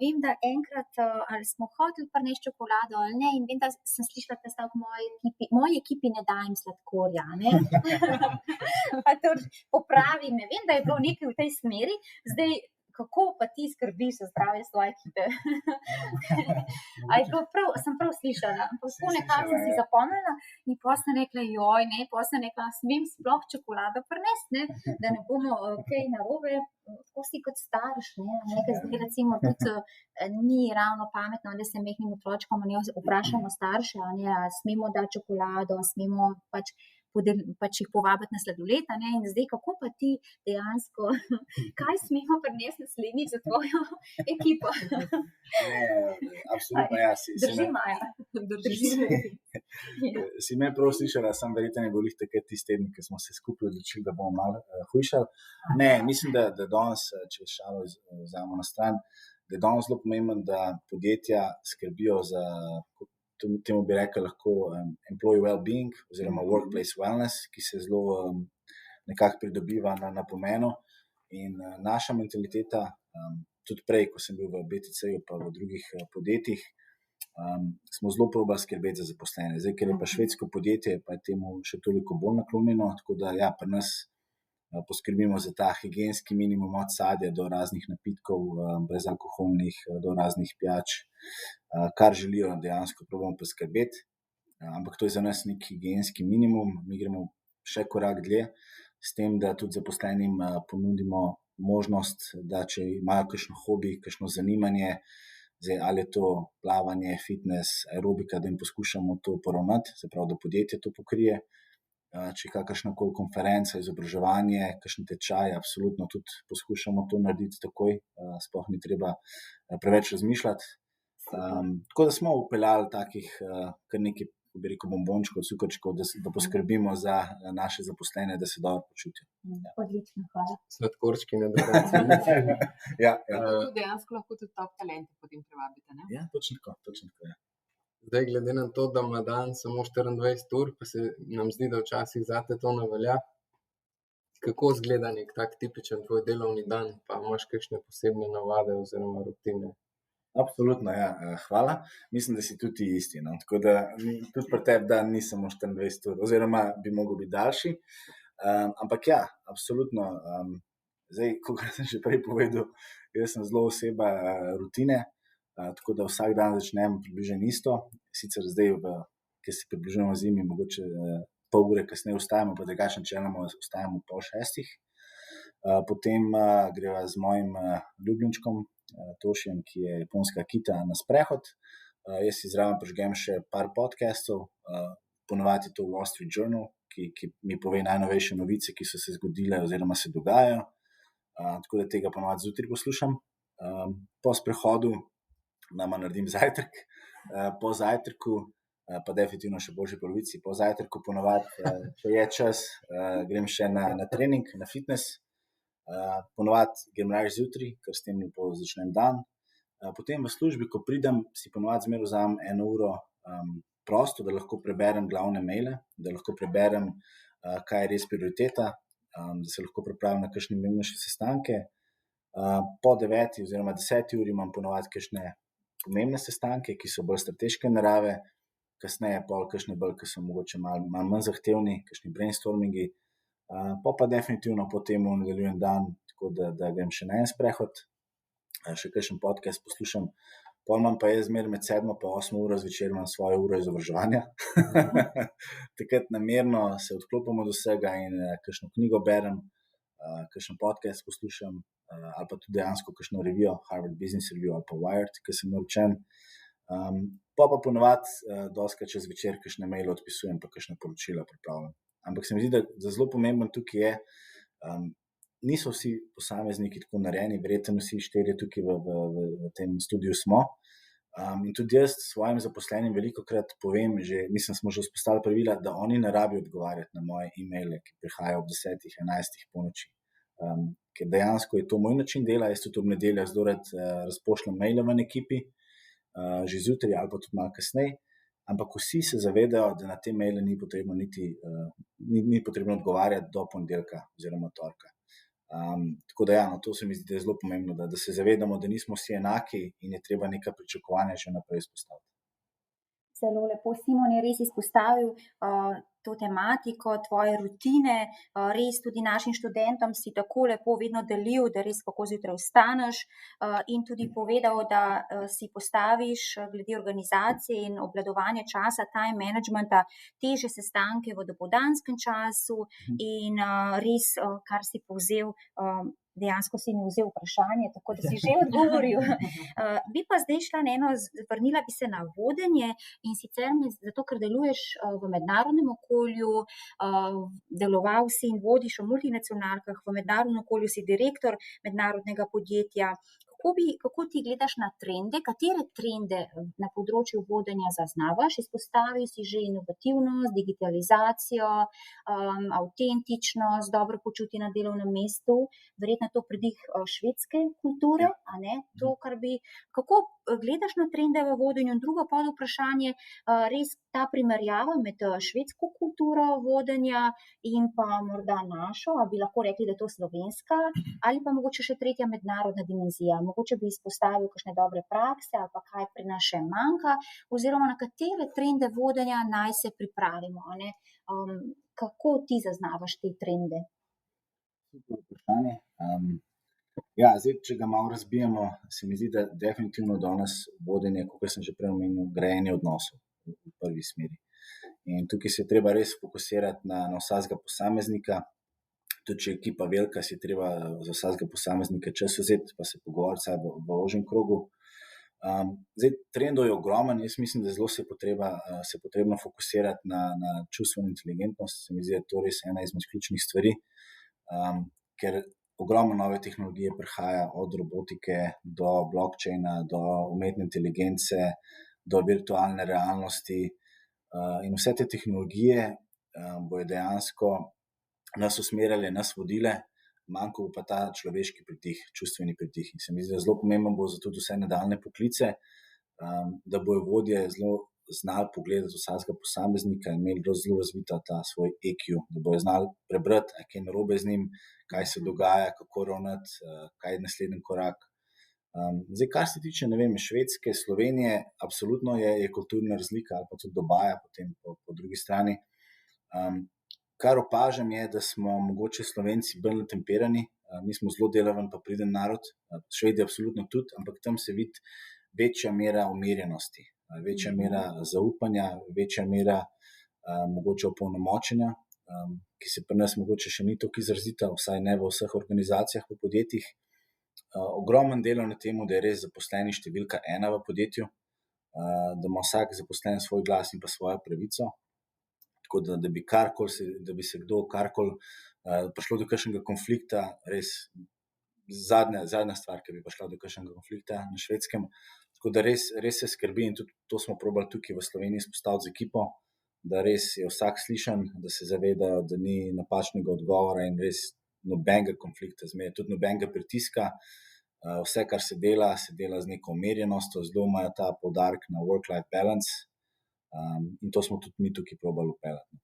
Vem, da enkrat ali smo hoteli prinesti čokolado ali ne, in vem, da sem slišala ta stavek, moji ekipi ne dajem sladkorja. Pa to popravi me. Vem, da je bilo nekaj v tej smeri. Zdaj, kako pa ti skrbiš za zdravje svoje ekipe? Sem prav slišala. Tako nekako sem si zapomnila in potem sem rekla, smem sploh čokolado prinesti, da ne bomo kaj narobe. Tako si kot starš, zdaj recimo tudi ni ravno pametno, da se mehnim otročkom vprašamo starše, smemo dati čokolado, smemo pač jih povabiti na sladoled, in zdaj kako pa ti dejansko, kaj smemo prinesti naslednjič za tvojo ekipo? Absolutno, ja. Drži, Maja. Si me prav slišala, sem verjetno ne bolih takrat tisti teden, ki smo se skupaj odločili, da bomo malo hujšali. Ne, mislim, da danes, če šalo vzamemo na stran, da je danes zelo pomembno, da podjetja skrbijo za, temu bi rekel lahko employee well-being oziroma workplace wellness, ki se zelo nekako pridobiva na pomenu. In naša mentaliteta, tudi prej, ko sem bil v BTC-ju pa v drugih podjetjih, smo zelo probali skrbeti za zaposlene. Zdaj, ker je pa švedsko podjetje, pa je temu še toliko bolj naklonjeno, tako da ja, pri nas poskrbimo za ta higienski minimum od sadja do raznih napitkov, brezalkoholnih, do raznih pijač, kar želijo dejansko probamo poskrbeti. Ampak to je za nas nek higienski minimum, mi gremo še korak dlje, s tem, da tudi zaposlenim ponudimo možnost, da če imajo kakšno hobi, kakšno zanimanje, zdaj, ali je to plavanje, fitness, aerobika, da jim poskušamo to poravnati, se pravi, da podjetje to pokrije. Če je kakršnakoli konferenca, izobraževanje, kakšen tečaj, absolutno tudi poskušamo to narediti takoj, sploh ni treba preveč razmišljati. Tako da smo vpeljali takih kar nekaj, bi rekel, bombončkov, cukrčkov, da poskrbimo za naše zaposlene, da se dobro počutijo. Odlično, hvala. Sladkorčki na dodatek. Ja. Tu dejansko lahko tudi top talente potem privabite, ne? Ja, točno tako, ja. Zdaj, glede na to, da ima dan samo 24 ur, pa se nam zdi, da včasih zate to ne velja. Kako izgleda nek tak tipičen tvoj delovni dan, pa imaš kakšne posebne navade oziroma rutine? Absolutno, ja. Hvala. Mislim, da si tudi isti. No? Tako da tudi pri tebi dan ni samo 24 ur, oziroma bi mogel biti daljši. Ampak ja, absolutno. Zdaj, kot sem že prej povedal, jaz sem zelo oseba rutine, tako da vsak dan začnem približno isto. Sicer zdaj, ki se približujemo zimi, mogoče pol ure kasneje vstajamo, pa drugače načeloma vstajamo ob 5:30. Potem greva z mojim ljubljenčkom, Tošijem, ki je japonska kita, na sprehod. Jaz si zraven prižgem še par podcastov, ponavadi je to Wall Street Journal, ki mi pove najnovejše novice, ki so se zgodile oziroma se dogajajo. Tako da tega ponavadi zjutraj poslušam. Po sprehodu nama naredim zajtrk, po zajtrku, pa definitivno še boljši polovici, po zajtrku ponavadi, če je čas, grem še na trening, na fitness. Ponavadi grem raje zjutraj, ker s tem lepo začnem dan. Potem v službi, ko pridem, si ponavadi zmeraj vzamem 1 uro prosto, da lahko preberem glavne maile, da lahko preberem, kaj je res prioriteta, da se lahko pripravim na kakšne pomembnejše sestanke. Po 9 oziroma 10 uri imam ponavadi kakšne pomembne sestanke, ki so bolj strateške narave, kasneje pol kakšne bolj, ki so mogoče malo manj zahtevni, kakšni brainstormingi. Pa definitivno po tem nadaljujem dan, tako da grem še na en sprehod, še kakšen podcast poslušam. Pol imam pa jaz zmeraj med 7 pa 8 uro zvečer imam svojo uro izobraževanja. Takrat namerno se odklopim od vsega in kakšno knjigo berem, kakšen podcast poslušam, ali pa tudi dejansko kakšno revijo, Harvard Business Review ali pa Wired, ki sem naročen. Pa ponavadi dostikrat čez večer kakšne maile odpisujem, pa kakšne poročila pripravljam. Ampak se mi zdi, da zelo pomembno tukaj je, niso vsi posamezniki tako narejeni, verjetno vsi 4 tukaj v tem studiu smo. In tudi jaz svojim zaposlenim velikokrat povem, smo že vzpostavili pravila, da oni ne rabijo odgovarjati na moje e-maile, ki prihajajo ob 10, 11 po noči. Ker dejansko je to moj način dela, jaz tudi ob nedeljah zelo rad razpošljem maile v ekipi, že zjutraj ali pa tudi malo kasneje, ampak vsi se zavedajo, da na te maile ni potrebno ni potrebno odgovarjati do ponedeljka oziroma torka. Tako da ja, no, to se mi zdi, da je zelo pomembno, da se zavedamo, da nismo vsi enaki in je treba neka pričakovanja še naprej izpostaviti. Zelo lepo, Simon je res izpostavil to tematiko, tvoje rutine, res tudi našim študentom si tako lepo vedno delil, da res kako zjutraj vstaneš in tudi povedal, da si postaviš glede organizacije in obvladovanja časa, time managementa, težje sestanke v dopoldanskem času in res, kar si povzel, dejansko si mi vzel vprašanje, tako da si že odgovoril. Bi pa zdaj šla vrnila bi se na vodenje in sicer zato, ker deluješ v mednarodnem okolju, deloval si in vodiš v multinacionalkah, v mednarodnem okolju si direktor mednarodnega podjetja. Kako ti gledaš na trende, katere trende na področju vodenja zaznavaš? Izpostavil si že inovativnost, digitalizacijo, avtentičnost, dobro počutje na delovnem mestu, verjetno to pridih švedske kulture, a ne? Kako gledaš na trende v vodenju? In drugo podvprašanje, res ta primerjava med švedsko kulturo vodenja in pa morda našo, a bi lahko rekli, da je to slovenska, ali pa mogoče še tretja mednarodna dimenzija. Mogoče bi izpostavil kakšne dobre prakse ali pa kaj pri nas še manjka, oziroma na katere trende vodenja naj se pripravimo. Kako ti zaznavaš te trende? Super vprašanje. Ja, zdaj, če ga malo razbijemo, se mi zdi, da definitivno danes vodenje, kot sem že prej omenil, grajenje odnosov v prvi smeri. In tukaj se je treba res fokusirati na vsakega posameznika. Tudi če je ekipa velika, si je treba za vsakega posameznika čas vzeti, pa se pogovoriti vsaj v ožjem krogu. Zdaj, trendov je ogromen, jaz mislim, da zelo se je potrebno fokusirati na čustveno inteligentnost. Se mi zdi, da je to res ena izmed ključnih stvari, ker ogromno nove tehnologije prihaja, od robotike do blockchaina, do umetne inteligence, do virtualne realnosti. In vse te tehnologije bojo dejansko nas usmerjale, nas vodile, manjko pa ta človeški pridih, čustveni pridih. In se mi zdi, da zelo pomembno bo za tudi vse nadaljne poklice, da bojo vodje zelo znali pogledati vsakega posameznika in imeli zelo razvita ta svoj EQ, da bojo znali prebrati, kaj je narobe z njim, kaj se dogaja, kako ravnati, kaj je naslednji korak. Zdaj, kar se tiče, ne vem, Švedske, Slovenije, absolutno je kulturna razlika, ali pa tudi Dubaja potem po drugi strani. Kar opažam je, da smo mogoče Slovenci bolj natemperani, mi smo zelo delaven pa priden narod, Švedi absolutno tudi, ampak tam se vidi večja mera umirjenosti, večja mera zaupanja, večja mera mogoče opolnomočenja, ki se pri nas mogoče še ni toliko izrazita, vsaj ne v vseh organizacijah, v podjetjih. Ogromen delo na tem, da je res zaposleni številka 1 v podjetju, da ima vsak zaposlen svoj glas in pa svojo pravico. Tako da bi se kdo karkoli prišlo do kakšnega konflikta, res zadnja stvar, ki bi prišla do kakšnega konflikta na Švedskem. Tako da res se skrbi in tudi to smo probali tukaj v Sloveniji spostaviti z ekipo, da res je vsak slišan, da se zavedajo, da ni napačnega odgovora in res nobenega konflikta, zmeraj tudi nobenega pritiska. Vse, kar se dela z neko umirjenostjo, zelo imajo ta poudarek na work-life balance. In to smo tudi mi tukaj probali vpeljati.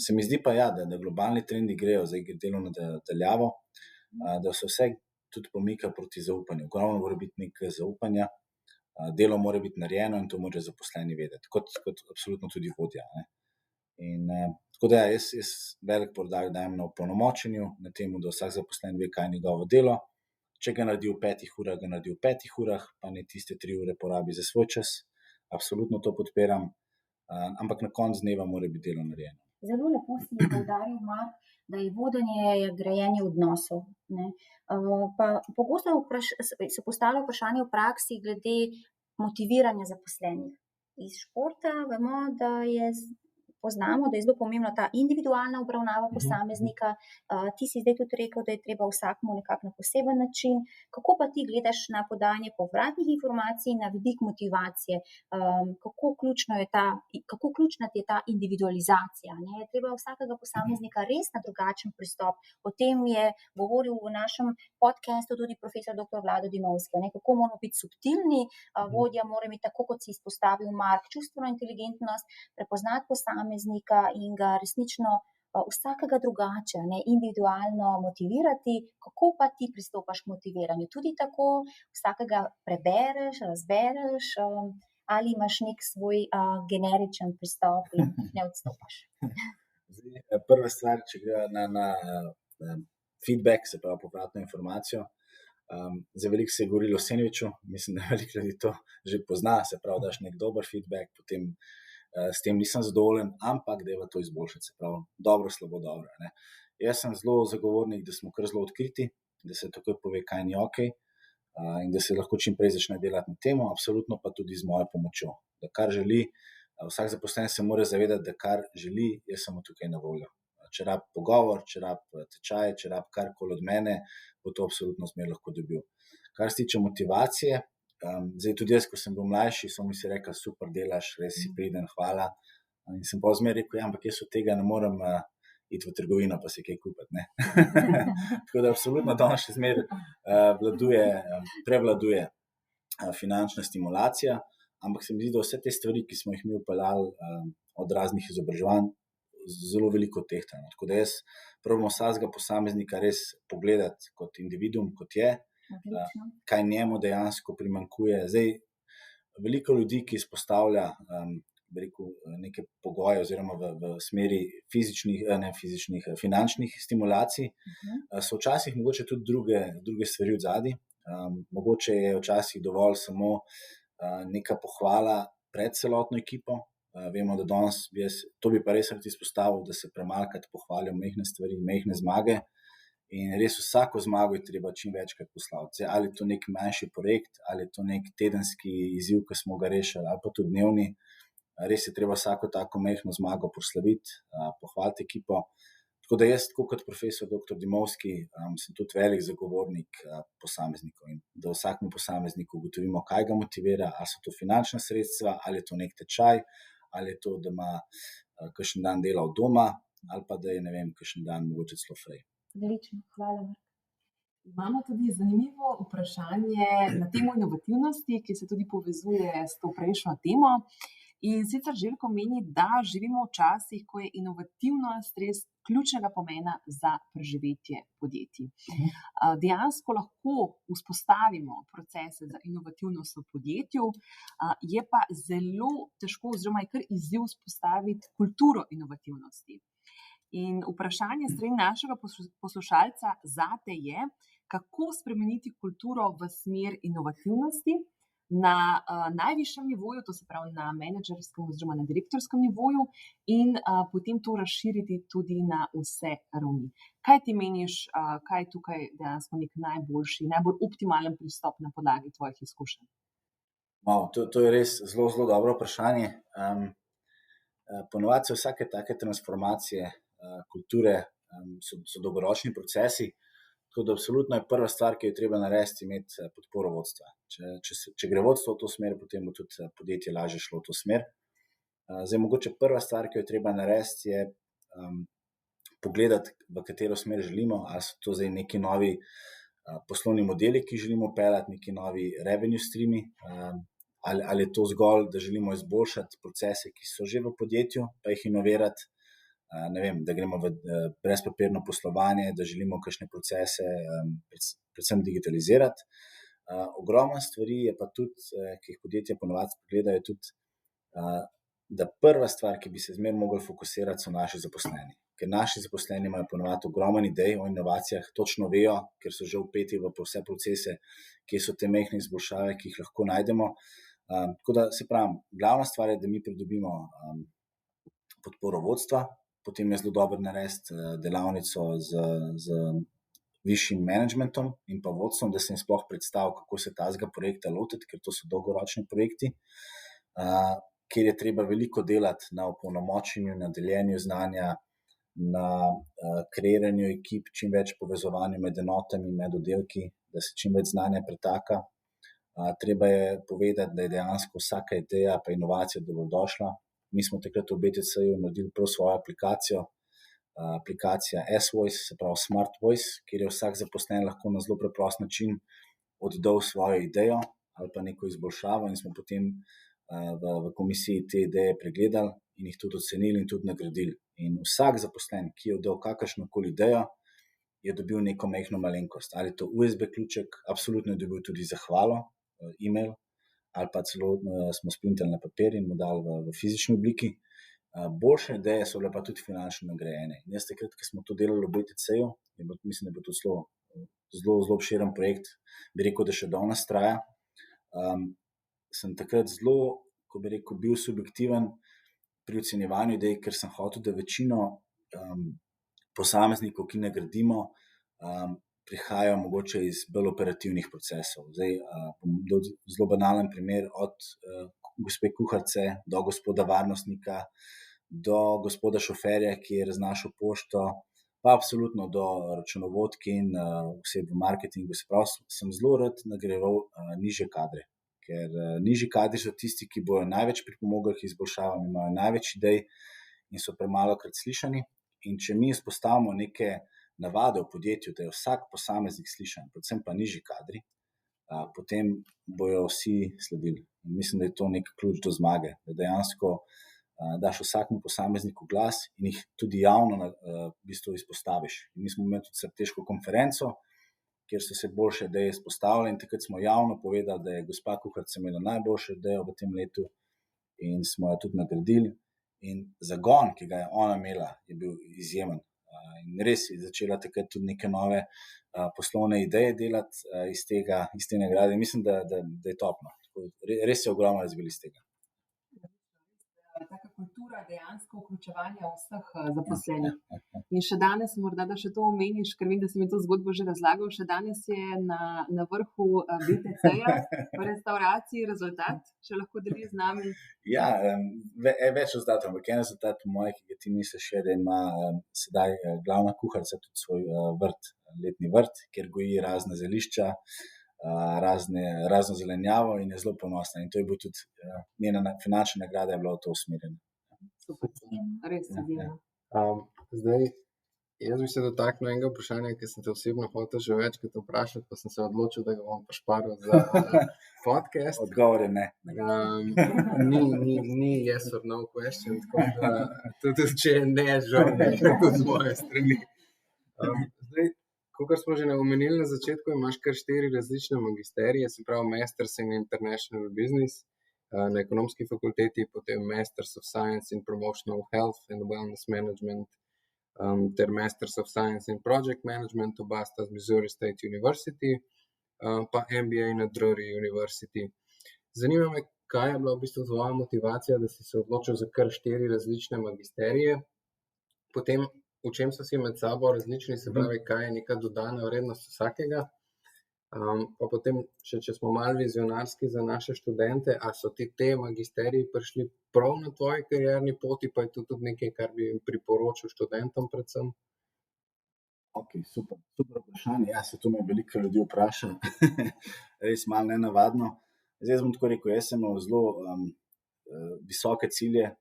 Se mi zdi pa ja, da globalni trendi grejo, zdaj delo na daljavo, da se vse tudi pomika proti zaupanju. Ogromno mora biti nekaj zaupanja, delo mora biti narejeno in to morajo zaposleni vedeti, kot absolutno tudi vodja. In tako da jaz velik poudarek dajem na opolnomočenju, na tem, da vsak zaposlen ve, kaj je njegovo delo. Če ga naredi v 5 urah, ga naredi v 5 urah, pa ne tiste 3 ure porabi za svoj čas. Absolutno to podpiram. Ampak na koncu dneva mora biti delo narejeno. Zelo lepo si je poudaril, Mark, da je vodenje grajenje odnosov. Pa pogosto se postavlja vprašanje v praksi glede motiviranja zaposlenih. Iz športa vemo, poznamo, da je zelo pomembna ta individualna obravnava posameznika. Ti si zdaj tudi rekel, da je treba vsakmu nekako na poseben način. Kako pa ti gledaš na podajanje povratnih informacij na vidik motivacije? Kako ključna je ta individualizacija? Je treba vsakega posameznika res na drugačen pristop. O tem je govoril v našem podcastu tudi profesor dr. Vlado Dimovski. Kako moramo biti subtilni, vodja mora imeti, tako kot si izpostavil Mark, čustveno inteligentnost, prepoznati posameznika in ga resnično vsakega drugače, individualno motivirati. Kako pa ti pristopaš k motiviranju? Tudi tako vsakega prebereš, razbereš, ali imaš nek svoj generičen pristop in ne odstopaš? Prva stvar, če gre na feedback, se pravi povratno informacijo. Za veliko se je govorilo o sendviču, mislim, da veliko ljudi to že pozna, se pravi, daš nek dober feedback, potem s tem nisem zadovoljen, ampak da je to izboljšati, se pravi, dobro, slabo, dobro. Jaz sem zelo zagovornik, da smo kar zelo odkriti, da se takoj pove, kaj ni ok, in da se lahko čim prej začne delati na temo, absolutno pa tudi z mojo pomočjo. Da kar želi, vsak zaposlen se mora zavedati, da kar želi, jaz sem tukaj na voljo. Če rab pogovor, če rab tečaj, če rab karkoli od mene, bo to absolutno zmeraj lahko dobil. Kar se tiče motivacije, zdaj tudi jaz, ko sem bil mlajši, so mi si rekli, super delaš, res si priden, hvala. In sem pa zmeraj rekel, ampak jaz od tega ne morem iti v trgovino, pa si kaj kupiti. Tako da absolutno danes še zmeraj prevladuje finančna stimulacija, ampak se mi zdi, da vse te stvari, ki smo jih mi vpeljali od raznih izobraževanj, zelo veliko tehtano. Tako da jaz probam vsakega posameznika res pogledati kot individuum, kot je, kaj njemu dejansko primanjkuje. Zdaj, veliko ljudi, ki izpostavlja bi rekel, neke pogoje oziroma v smeri finančnih stimulacij, so včasih mogoče tudi druge stvari odzadaj. Mogoče je včasih dovolj samo neka pohvala pred celotno ekipo. Vemo, da danes to bi pa res rad izpostavil, da se premalokrat pohvalijo majhne stvari, majhne zmage. In res vsako zmago je treba čim večkrat poslaviti. Ali je to nek manjši projekt, ali je to nek tedenski izziv, ki smo ga rešili, ali pa tudi dnevni. Res je treba vsako tako majhno zmago proslaviti, pohvaliti ekipo. Tako da jaz, tako kot profesor dr. Dimovski, sem tudi velik zagovornik posameznikov in da vsakemu posamezniku ugotovimo, kaj ga motivira, ali so to finančna sredstva, ali je to nek tečaj, ali je to, da ima kakšen dan dela od doma, ali pa da je, ne vem, kakšen dan mogoče celo frej. Odlično, hvala. Imamo tudi zanimivo vprašanje na temo inovativnosti, ki se tudi povezuje s to prejšnjo temo. In sicer Željko meni, da živimo v časih, ko je inovativnost res ključnega pomena za preživetje podjetij. Dejansko lahko vzpostavimo procese za inovativnost v podjetju, je pa zelo težko oziroma je kar izziv vzpostaviti kulturo inovativnosti. In vprašanje strani našega poslušalca zate je, kako spremeniti kulturo v smer inovativnosti na najvišjem nivoju, to se pravi na menedžerskem oziroma na direktorskem nivoju in potem to razširiti tudi na vse ravni. Kaj ti meniš, kaj je tukaj dejansko nek najboljši, najbolj optimalen pristop na podlagi tvojih izkušenj? To je res zelo, zelo dobro vprašanje. Ponovadi se vsake take transformacije kulture so dolgoročni procesi, tako da absolutno je prva stvar, ki jo treba narediti, imeti podporo vodstva. Če gre vodstvo v to smer, potem bo tudi podjetje lažje šlo v to smer. Zdaj, mogoče prva stvar, ki jo treba narediti, je pogledati, v katero smer želimo, ali so to zdaj neki novi poslovni modeli, ki želimo peljati, neki novi revenue streami, ali je to zgolj, da želimo izboljšati procese, ki so že v podjetju, pa jih inovirati. Ne vem, da gremo v brezpapirno poslovanje, da želimo kakšne procese predvsem digitalizirati. Ogromno stvari je pa tudi, ki jih podjetja ponovadi pogledajo, tudi, da prva stvar, ki bi se zmeraj mogli fokusirati, so naši zaposleni. Ker naši zaposleni imajo ponovadi ogromno idej o inovacijah, točno vejo, ker so že vpeti v vse procese, kje so te majhne izboljšave, ki jih lahko najdemo. Tako da se pravim, glavna stvar je, da mi pridobimo podporo vodstva. Potem je zelo dobro narediti delavnico z višjim managementom in pa vodstvom, da se jim sploh predstavi, kako se tazga projekta lotiti, ker to so dolgoročni projekti, kjer je treba veliko delati na opolnomočenju, na deljenju znanja, na kreiranju ekip, čim več povezovanju med enotami, med oddelki, da se čim več znanja pretaka. Treba je povedati, da je dejansko vsaka ideja pa inovacija dobrodošla. Mi smo takrat v BTC-ju naredili prav svojo aplikacijo, aplikacija S-Voice, se pravi Smart Voice, kjer je vsak zaposlen lahko na zelo preprost način oddal svojo idejo ali pa neko izboljšavo in smo potem v komisiji te ideje pregledali in jih tudi ocenili in tudi nagradili. In vsak zaposlen, ki je oddal kakršnokoli idejo, je dobil neko majhno malenkost. Ali to USB ključek, absolutno je dobil tudi zahvalo, e-mail, ali pa celo smo sprintali na papir in mu dali v fizični obliki. Boljše ideje so bile pa tudi finančno nagrajene. In jaz takrat, ko smo to delali v BTC-ju, mislim, da je bil to zelo obširen projekt, bi rekel, da še danes traja. Sem takrat zelo, ko bi rekel, bil subjektiven pri ocenjevanju idej, ker sem hotel, da večino posameznikov, ki nagradimo, prihajajo mogoče iz bolj operativnih procesov. Zdaj, bom dal zelo banalen primer, od gospe kuharice do gospoda varnostnika, do gospoda šoferja, ki je raznašal pošto, pa absolutno do računovodk in oseb v marketingu. Se pravi, sem zelo rad nagrajeval nižje kadre, ker nižji kadri so tisti, ki bojo največ pripomogli k izboljšavam, imajo največ idej in so premalokrat slišani. In če mi izpostavimo neke navade v podjetju, da je vsak posameznik slišan, predvsem pa nižji kadri, potem bojo vsi sledili. In mislim, da je to nek ključ do zmage, da dejansko daš vsakemu posamezniku glas in jih tudi javno v bistvu izpostaviš. In mi smo imeli tudi strateško konferenco, kjer so se boljše ideje izpostavile in takrat smo javno povedali, da je gospa kuharica imela najboljšo idejo v tem letu in smo jo tudi nagradili. In zagon, ki ga je ona imela, je bil izjemen. In res je začela takrat tudi neke nove poslovne ideje delati iz te nagrade. Mislim, da je topno. Res se je ogromno razvili iz tega. Taka kultura dejansko vključevanja vseh zaposlenih. In še danes, morda da še to omeniš, ker vem, da si mi to zgodbo že razlagal, še danes je na vrhu BTC-ja v restavraciji Rezultat, če lahko deli z nami. Ja, več rezultatov, ampak en rezultat po moje, ki ga ti misliš, je, da ima sedaj glavna kuharica tudi svoj vrt, letni vrt, kjer goji razne zelišča, razno zelenjavo in je zelo ponosna. In to je bil tudi njena finančna nagrada, je bila v to usmerjena. Super, res izjemno. Zdaj, jaz bi se dotaknil enega vprašanja, ki sem te osebno hotel že večkrat vprašati, pa sem se odločil, da ga bom pošparil za podcast. Odgovor je ne. Ni yes or no question, tako da tudi če je ne, žal ne, tudi z moje strani. Zdaj, kakor smo že omenili na začetku, imaš kar 4 različne magisterije, se pravi Masters in International Business na ekonomski fakulteti, potem Masters of Science in Promotional Health and Wellness Management ter Masters of Science in Project Management, oba sta z Missouri State University, pa MBA na Drury University. Zanima me, kaj je bila v bistvu tvoja motivacija, da si se odločil za kar 4 različne magisterije, potem v čem so si med sabo različni, se pravi, kaj je neka dodana vrednost vsakega. Pa potem, če smo malo vizionarski za naše študente, a so ti te magisteriji prišli prav na tvoji karierni poti, pa je to tudi nekaj, kar bi jim priporočil študentom predvsem? Ok, super vprašanje. Ja, se to me veliko ljudi vpraša. Res malo nenavadno. Zdaj bom tako rekel, jaz sem imel zelo visoke cilje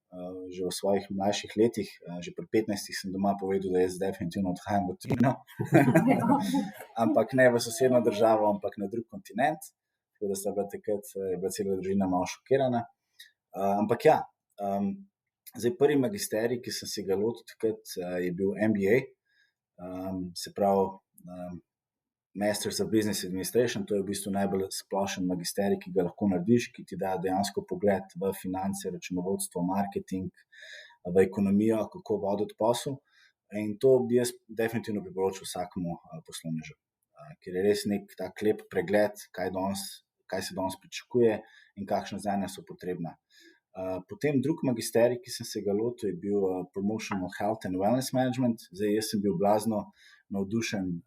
že v svojih mlajših letih. Že pri 15 sem doma povedal, da jaz definitivno odhajam v tujino. Ampak ne v sosednjo državo, ampak na drug kontinent. Tako da sta bila takrat, je bila cela družina malo šokirana. Ampak ja, zdaj prvi magisterij, ki sem si ga lotil takrat, je bil MBA. Se pravi Masters of Business Administration, to je v bistvu najbolj splošen magisterij, ki ga lahko narediš, ki ti da dejansko pogled v finance, računovodstvo, marketing, v ekonomijo, kako voditi posel. In to bi jaz definitivno priporočil vsakemu poslovnežu, ker je res nek tak lep pregled, kaj se danes pričakuje in kakšna znanja so potrebna. Potem drug magisterij, ki sem se ga lotil, je bil Promotional Health and Wellness Management. Zdaj, jaz sem bil blazno navdušen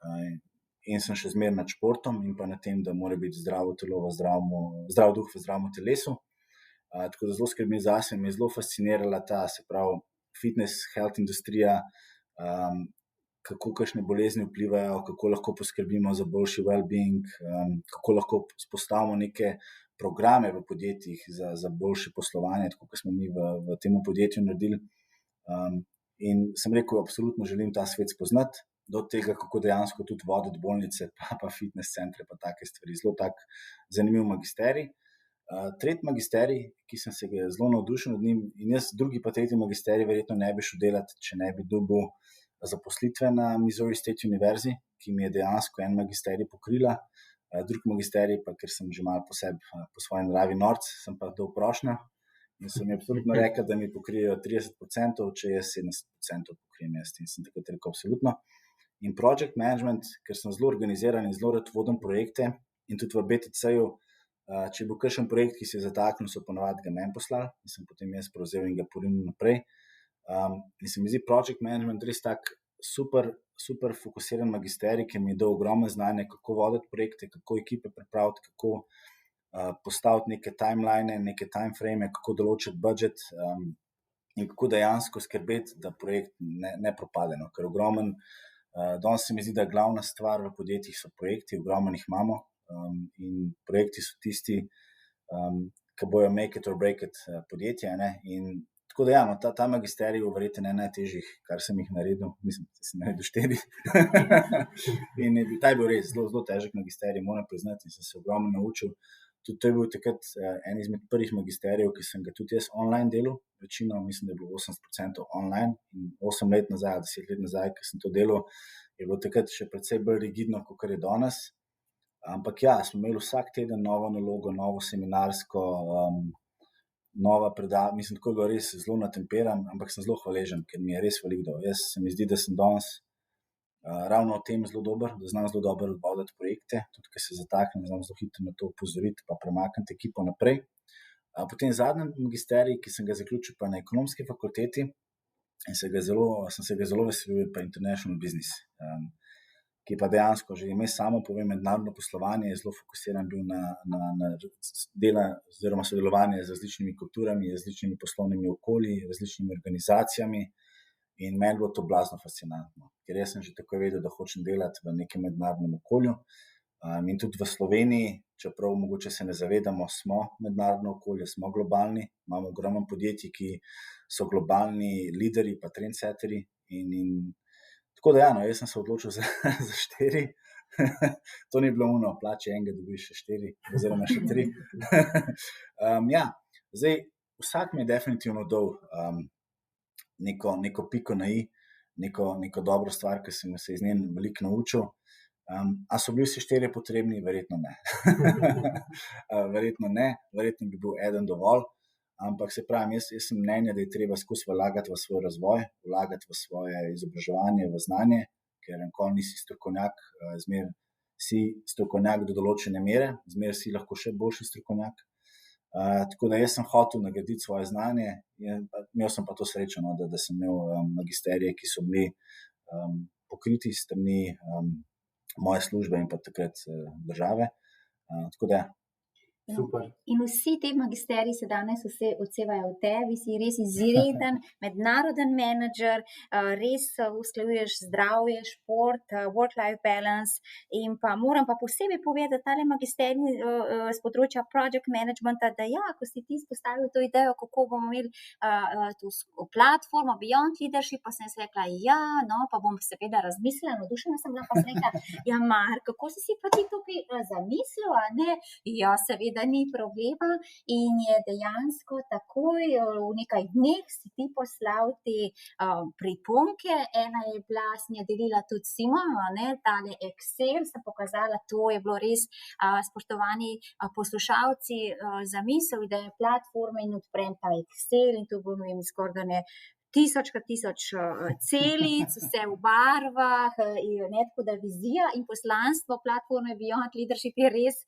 in sem še zmeraj nad športom in pa na tem, da mora biti zdravo telo zdrav duh v zdravem telesu. Tako da zelo skrbim zase, me je zelo fascinirala ta, se pravi, fitness, health industrija, kako kakšne bolezni vplivajo, kako lahko poskrbimo za boljši well-being, kako lahko vzpostavimo neke programe v podjetjih za boljše poslovanje, tako kot smo mi v tem podjetju naredili. In sem rekel, absolutno želim ta svet spoznati, do tega, kako dejansko tudi voditi bolnice, pa fitness centre, pa take stvari. Zelo tak zanimiv magisterij. Tretji magisterij, ki sem se ga zelo navdušil nad njim, in jaz drugi pa tretji magisterij verjetno ne bi šel delati, če ne bi dobil zaposlitve na Missouri State University, ki mi je dejansko en magisterij pokrila. Drugi magisterij pa, ker sem že malo po svoji naravi norc, sem pa dal prošnjo in so mi absolutno rekli, da mi pokrijejo 30%, če jaz 70% pokrijem jaz. In sem takrat rekel, absolutno. In project management, ker sem zelo organiziran in zelo rad vodim projekte in tudi v BTC-ju, če je bil kakšen projekt, ki se je zataknil, so ponovadi ga meni poslali in sem potem jaz prevzel in ga porinil naprej. In se mi zdi project management res tak super fokusiran magisterij, ki mi je dal ogromno znanja, kako voditi projekte, kako ekipe pripraviti, kako postaviti neke timeline, neke timeframe, kako določiti budget in kako dejansko skrbeti, da projekt ne propade. Ker ogromen, danes se mi zdi, da glavna stvar v podjetjih so projekti, ogromno jih imamo in projekti so tisti, ki bojo make it or break it podjetje. In tako da ja, no, ta magisterij je verjetno najtežjih, kar sem jih naredil. Mislim, da sem naredil 4. In ta je bil res zelo težek magisterij, moram priznati, in sem se ogromno naučil. Tudi to je bil takrat en izmed prvih magisterijev, ki sem ga tudi jaz online delal. Večino, mislim, da je bilo 80% online. In 8 let nazaj, 10 let nazaj, ki sem to delal, je bilo takrat še precej bolj rigidno, kot je danes. Ampak ja, smo imeli vsak teden novo nalogo, novo seminarsko nova predavanja, mislim, tako ga res zelo natemperam, ampak sem zelo hvaležen, ker mi je res veliko dal. Jaz se mi zdi, da sem danes ravno o tem zelo dober, da znam zelo dobro voditi projekte, tudi ker se zataknem, znam zelo hitro na to opozoriti, pa premakniti ekipo naprej. Potem zadnji magisterij, ki sem ga zaključil pa na ekonomski fakulteti in sem se ga zelo veselil, je pa International Business, ki pa dejansko že ime samo pove mednarodno poslovanje, je zelo fokusiran bil na dela oziroma sodelovanje z različnimi kulturami, različnimi poslovnimi okolji, različnimi organizacijami in meni bilo to blazno fascinantno, ker jaz sem že takoj vedel, da hočem delati v nekem mednarodnem okolju. In tudi v Sloveniji, čeprav mogoče se ne zavedamo, smo mednarodno okolje, smo globalni, imamo ogromno podjetij, ki so globalni lideri pa trendsetteri in tako da no, jaz sem se odločil za 4. To ni bilo ono, plače enega dobiš še 4 oziroma še 3. Zdaj, vsak mi je definitivno dal neko piko na i, neko dobro stvar, ki sem se iz nje veliko naučil. A so bili vsi 4 potrebni? Verjetno ne. Verjetno bi bil eden dovolj, ampak se pravim, jaz sem mnenja, da je treba skozi vlagati v svoj razvoj, vlagati v svoje izobraževanje, v znanje, ker nikoli nisi strokovnjak, zmeraj si strokovnjak do določene mere, zmeraj si lahko še boljši strokovnjak. Tako da jaz sem hotel nagraditi svoje znanje, imel sem pa to srečo, da sem imel magisterije, ki so bili pokriti strani moje službe in pa takrat države. Tako da Super. In vsi te magisteriji se danes vse odsevajo v tebi, si res izreden, mednaroden menedžer, res usklajuješ zdravje, šport, work-life balance in pa moram pa posebej povedati, da tale magisterij z področja project managementa, da ko si ti izpostavil to idejo, kako bomo imeli to platformo Beyond Leadership, pa sem si rekla, pa bom seveda razmislila, navdušena sem bila, pa sem rekla, Mark, kako si pa ti tukaj zamislil, a ne? Ja, seveda ni problema in je dejansko takoj v nekaj dneh si ti poslal te pripomke. Ena je bila, sem je delila tudi Simon, tale Excel, sem pokazala, to je bilo res, spoštovani poslušalci, zamisel, da je platforma in odprem ta Excel in to bomo imeli skoraj da ne 1000 celic, vse v barvah, tako da vizija in poslanstvo platforme Beyond Leadership je res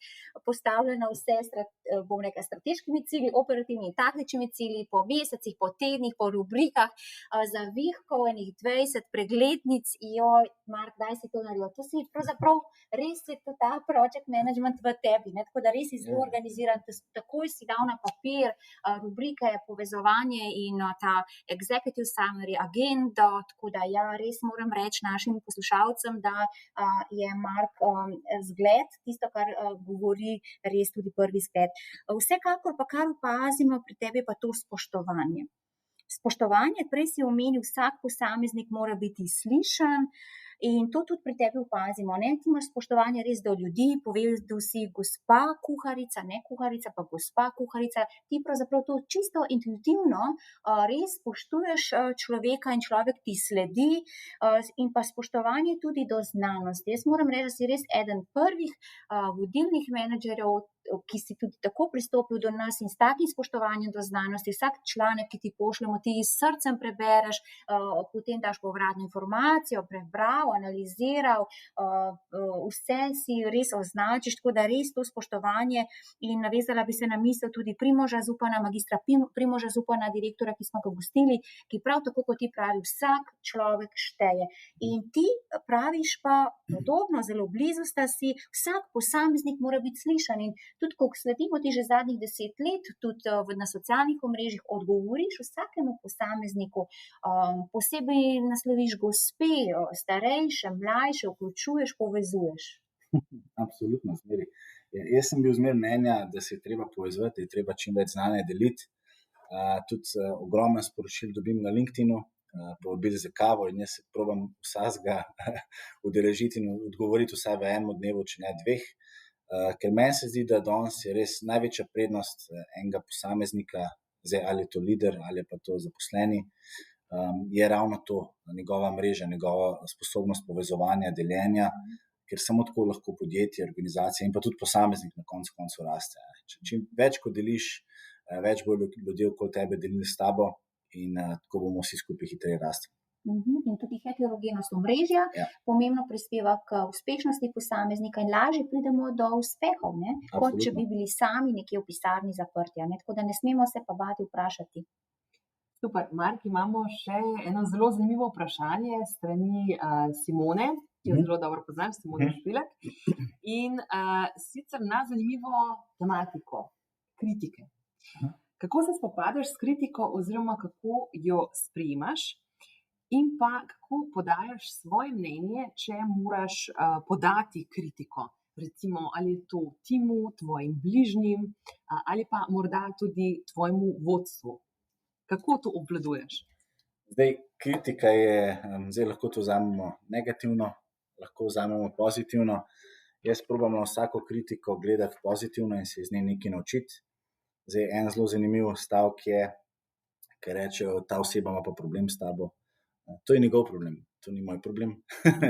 postavljeno vse, bom rekla, strateškimi cilji, operativnimi in taktičnimi cilji, po mesecih, po tednih, po rubrikah, zavihkov, enih 20 preglednic. Mark, daj si to naredil. To si pravzaprav res je ta project management v tebi, tako da res si zelo organiziran, takoj si dal na papir rubrike, povezovanje in ta executive summary, agendo, tako da res moram reči našim poslušalcem, da je Mark zgled, tisto, kar govori, res tudi prvi zgled. Vsekakor pa kar opazimo pri tebi pa to spoštovanje. Spoštovanje, prej si omenil, vsak posameznik mora biti slišan in to tudi pri tebi opazimo. Ti imaš spoštovanje res do ljudi, povedal si gospa kuharica, ne kuharica, pa gospa kuharica. Ti pravzaprav to čisto intuitivno res spoštuješ človeka in človek ti sledi in pa spoštovanje tudi do znanosti. Jaz moram reči, da si res eden prvih vodilnih menedžerjev, ki si tudi tako pristopil do nas in s takim spoštovanjem do znanosti. Vsak članek, ki ti pošljemo, ti s srcem prebereš, potem daš povratno informacijo, prebral, analiziral, vse si res označiš, tako da res to spoštovanje in navezala bi se na misel tudi Primoža Zupana, magistra Primoža Zupana, direktora, ki smo ga gostili, ki prav tako kot ti pravi, vsak človek šteje. In ti praviš pa podobno, zelo blizu sta si, vsak posameznik mora biti slišan in tudi, ko sledimo ti že zadnjih 10 let, tudi na socialnih omrežjih, odgovoriš vsakemu posamezniku, posebej nasloviš gospe, starejše, mlajše, vključuješ, povezuješ. Absolutno, zmeri. Jaz sem bil zmeraj mnenja, da se je treba povezati, da je treba čim več znanja deliti. Tudi ogromno sporočil dobim na LinkedInu, povabili za kavo in jaz se probam vsakega udeležiti in odgovoriti vsaj v enem dnevu, če ne 2. Ker meni se zdi, da danes je res največja prednost enega posameznika, zdaj ali je to lider ali pa to zaposleni, je ravno to, njegova mreža, njegova sposobnost povezovanja, deljenja, ker samo tako lahko podjetje, organizacija in pa tudi posameznik na koncu raste. Čim več, ko deliš, več bo ljudi okoli tebe delili s tabo in tako bomo vsi skupaj hitreje rasti. In tudi heterogenost omrežja pomembno prispeva k uspešnosti posameznika in lažje pridemo do uspehov, ne? Kot če bi bili sami nekje v pisarni zaprti, ne? Tako da ne smemo se pa bati vprašati. Super, Mark, imamo še eno zelo zanimivo vprašanje strani Simone, ki jo zelo dobro poznam, Simone Špilek. In sicer na zanimivo tematiko kritike. Kako se spopadaš s kritiko oziroma kako jo sprejemaš? In pa kako podajaš svoje mnenje, če moraš podati kritiko, recimo ali je to timu, tvojim bližnjim ali pa morda tudi tvojemu vodstvu. Kako to obvladuješ? Zdaj, kritika je, zdaj lahko to vzamemo negativno, lahko vzamemo pozitivno. Jaz probam na vsako kritiko gledati pozitivno in se iz nje nekaj naučiti. Zdaj, en zelo zanimiv stavek je, ki rečejo, ta oseba ima pa problem s tabo. To je njegov problem, to ni moj problem.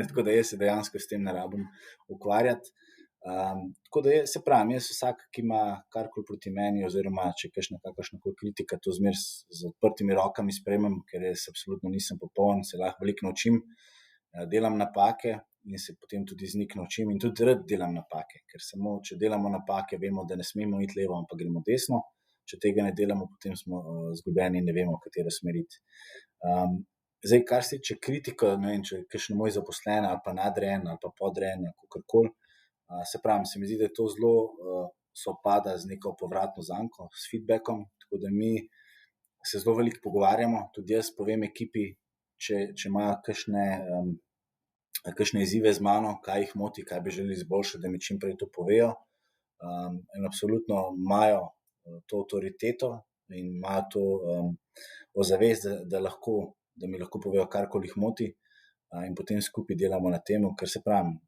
Tako da jaz se dejansko s tem ne rabim ukvarjati. Tako da se pravim, jaz vsak, ki ima karkoli proti meni oziroma če je kakršnakoli kritika, to zmer z odprtimi rokami sprejmem, ker jaz absolutno nisem popoln, se lahko veliko naučim, delam napake in se potem tudi z njih naučim in tudi rad delam napake, ker samo če delamo napake, vemo, da ne smemo iti levo, ampak gremo desno. Če tega ne delamo, potem smo zgubljeni in ne vemo, v katero smer iti. Zdaj, kar se tiče kritiko, ne vem, če je kakšen moj zaposlen ali pa nadrejen ali pa podrejen, kakorkoli, se pravim, se mi zdi, da je to zelo sovpada z neko povratno zanko, s feedbackom, tako da mi se zelo veliko pogovarjamo, tudi jaz povem ekipi, če imajo kakšne izzive z mano, kaj jih moti, kaj bi želeli izboljšati, da mi čim prej to povejo. In absolutno imajo to avtoriteto in imajo to ozavest, da mi lahko povejo, karkoli jih moti, in potem skupaj delamo na tem, ker se pravim,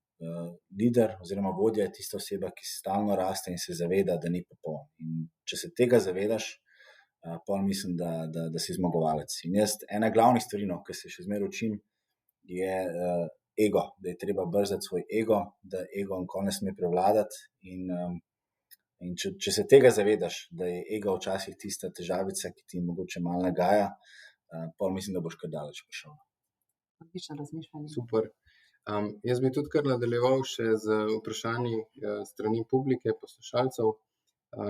lider oziroma vodja je tista oseba, ki stalno raste in se zaveda, da ni popoln. In če se tega zavedaš, potem mislim, da si zmagovalec. In jaz, ena glavnih stvari, ki se še zmeraj učim, je ego, da je treba brzdati svoj ego, da ego nikoli ne sme prevladati. In če se tega zavedaš, da je ego včasih tista težavica, ki ti mogoče malo nagaja, pa mislim, da boš kar daleč prišel. Odlično razmišljanje. Super. Jaz bi tudi kar nadaljeval še z vprašanji strani publike, poslušalcev.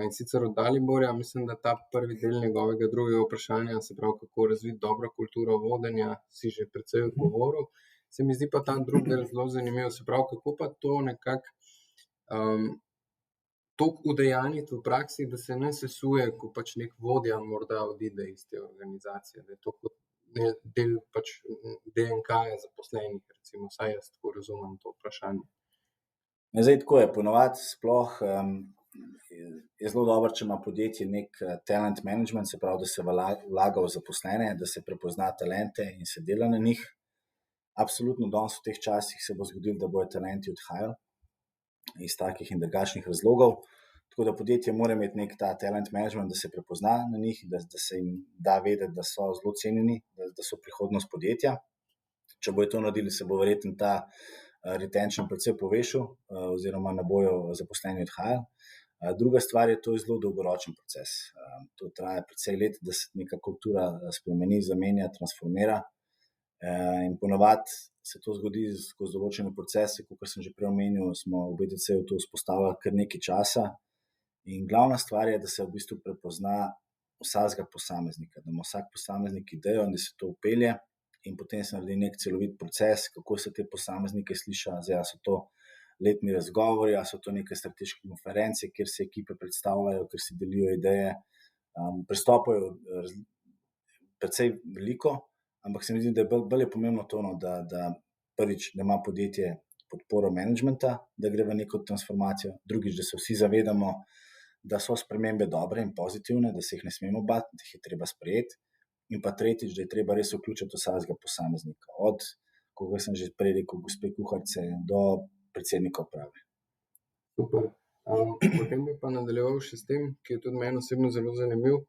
In sicer od Daliborja, mislim, da ta prvi del njegovega drugega vprašanja, se pravi, kako razviti dobro kulturo vodenja, si že precej odgovoril. Se mi zdi pa ta drugi del zelo zanimiv, se pravi, kako pa to nekako toliko udejanjiti v praksi, da se ne sesuje, ko pač nek vodja morda odide iz te organizacije, da je to kot del pač DNK-ja zaposlenih, recimo, vsaj jaz tako razumem to vprašanje. Zdaj, tako je, ponovadi sploh je zelo dobro, če ima podjetje nek talent management, se pravi, da se vlaga v zaposlene, da se prepozna talente in se dela na njih. Absolutno danes v teh časih se bo zgodilo, da bojo talenti odhajali iz takih in drugačnih razlogov. Tako da podjetje mora imeti nek ta talent management, da se prepozna na njih, da se jim da vedeti, da so zelo cenjeni, da so prihodnost podjetja. Če bojo to naredili, se bo verjetno ta retention predvsej povečal oziroma ne bojo zaposleni odhajali. Druga stvar je, to je zelo dolgoročen proces. To traja precej let, da se neka kultura spremeni, zamenja, transformira. In ponovadi se to zgodi skozi določene procese, kot sem že prej omenil, smo v BTC-ju to vzpostavili kar nekaj časa. In glavna stvar je, da se v bistvu prepozna vsakega posameznika, da ima vsak posameznik idejo in da se to vpelje in potem se naredi nek celovit proces, kako se te posameznike sliša, zdaj so to letni razgovori, so to neke strateške konference, kjer se ekipe predstavljajo, kjer se delijo ideje, pristopajo precej veliko. Ampak se mi zdi, da je bolj pomembno to, da prvič, da ima podjetje podporo managementa, da gre v neko transformacijo, drugič, da se vsi zavedamo, da so spremembe dobre in pozitivne, da se jih ne smemo bati, da jih je treba sprejeti, in pa tretjič, da je treba res vključiti vsakega posameznika, od, kot sem že prej rekel, gospe kuharice do predsednika uprave. Super. Potem bi pa nadaljeval še s tem, ki je tudi meni osebno zelo zanimiv.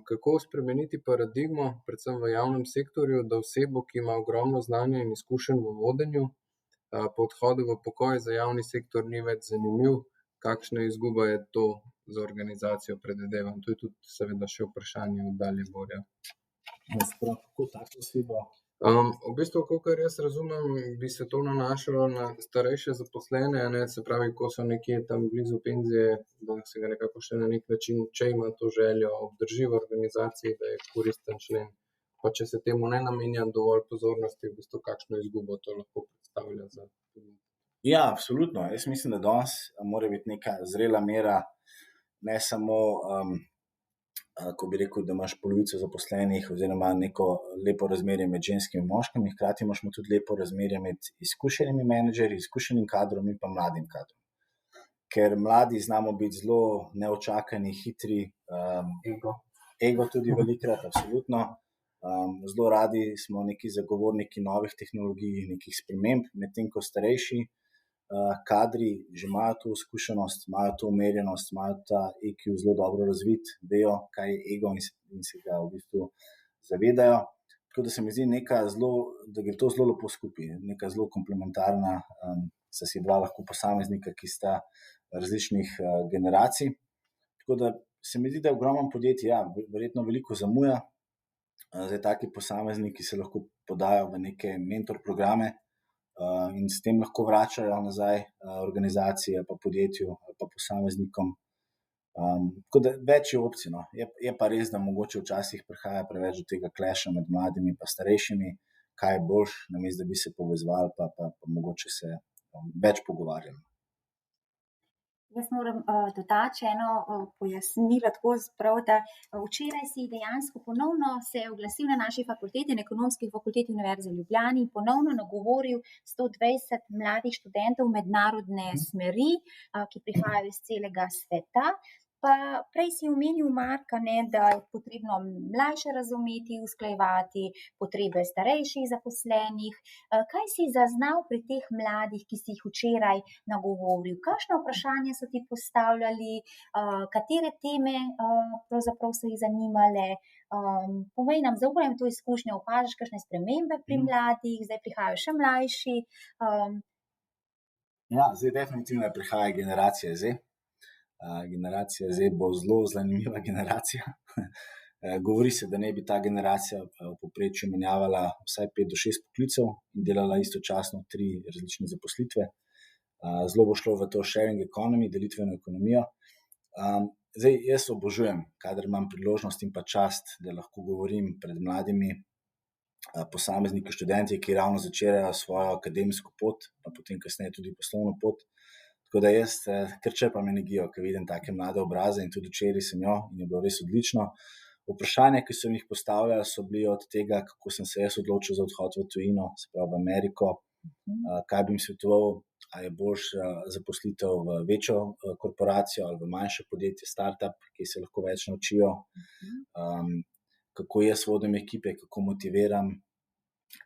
Kako spremeniti paradigmo, predvsem v javnem sektorju, da osebo, ki ima ogromno znanja in izkušenj v vodenju, po odhodu v pokoj za javni sektor ni več zanimiv, kakšna izguba je to za organizacijo predvidevam. To je tudi seveda še vprašanje dalje Borja. Sploh kako tako osebo? V bistvu, kolikor jaz razumem, bi se to nanašalo na starejše zaposlene, ne, se pravi, ko so nekje tam blizu penzije, da se ga nekako še na nek način, če ima to željo, obdrži v organizaciji, da je koristen člen. Pa če se temu ne namenja dovolj pozornosti, v bistvu kakšno izgubo to lahko predstavlja za podjetje. Ja, absolutno. Jaz mislim, da danes mora biti neka zrela mera, ne samo, ko bi rekel, da imaš polovico zaposlenih oziroma neko lepo razmerje med ženskimi in moškimi, hkrati imamo tudi lepo razmerje med izkušenimi menedžerji, izkušenim kadrom in pa mladim kadrom. Ker mladi znamo biti zelo neočakani, hitri, ego tudi velikrat, absolutno. Zelo radi smo neki zagovorniki novih tehnologij, nekih sprememb, medtem ko starejši kadri že imajo to izkušenost, imajo to umerjenost, imajo ta EQ zelo dobro razvit, vejo, kaj je ego in se ga v bistvu zavedajo. Tako da se mi zdi da gre to zelo lepo skupaj, neka zelo komplementarna, sta si dva lahko posameznika, ki sta različnih generacij. Tako da se mi zdi, da je ogromno podjetij, verjetno veliko zamuja. Zdaj taki posamezniki se lahko podajo v neke mentor programe, in s tem lahko vračajo nazaj organizaciji ali pa podjetju ali pa posameznikom. Tako da več je opcij, no. Je pa res, da mogoče včasih prihaja preveč do tega clasha med mladimi pa starejšimi, kaj je boljš, namesto da bi se povezovali pa mogoče se več pogovarjali. Jaz moram dodati še eno pojasnilo, tako sprav, da včeraj si dejansko ponovno se oglasil na naši fakulteti, na Ekonomski fakulteti Univerze v Ljubljani in ponovno nagovoril 120 mladih študentov mednarodne smeri, ki prihajajo iz celega sveta. Pa prej si omenil, Mark, da je potrebno mlajše razumeti, usklajevati potrebe starejših zaposlenih. Kaj si zaznal pri teh mladih, ki si jih včeraj nagovoril? Kakšna vprašanja so ti postavljali, katere teme pravzaprav so jih zanimale? Povej nam, zaupaj nam to izkušnjo, opažaš kakšne spremembe pri mladih, zdaj prihajajo še mlajši. Ja, zdaj definitivno prihaja generacija Z. Generacija Z bo zelo zanimiva generacija. Govori se, da ne bi ta generacija v povprečju menjavala vsaj 5 do 6 poklicev in delala istočasno 3 različne zaposlitve. Zelo bo šlo v to sharing economy, delitveno ekonomijo. Zdaj, jaz obožujem, kadar imam priložnost in pa čast, da lahko govorim pred mladimi posamezniki, študenti, ki ravno začerajo svojo akademsko pot, pa potem kasneje tudi poslovno pot. Tako da jaz kar črpam energijo, ko vidim take mlade obraze in tudi včeraj sem jo in je bilo res odlično. Vprašanja, ki sem jih postavljala, so bili od tega, kako sem se jaz odločil za odhod v tujino, se pravi v Ameriko, kaj bi jim svetoval, a je boljš zaposlitev v večjo korporacijo ali v manjše podjetje, startup, ki se lahko več naučijo, kako jaz vodim ekipe, kako motiviram,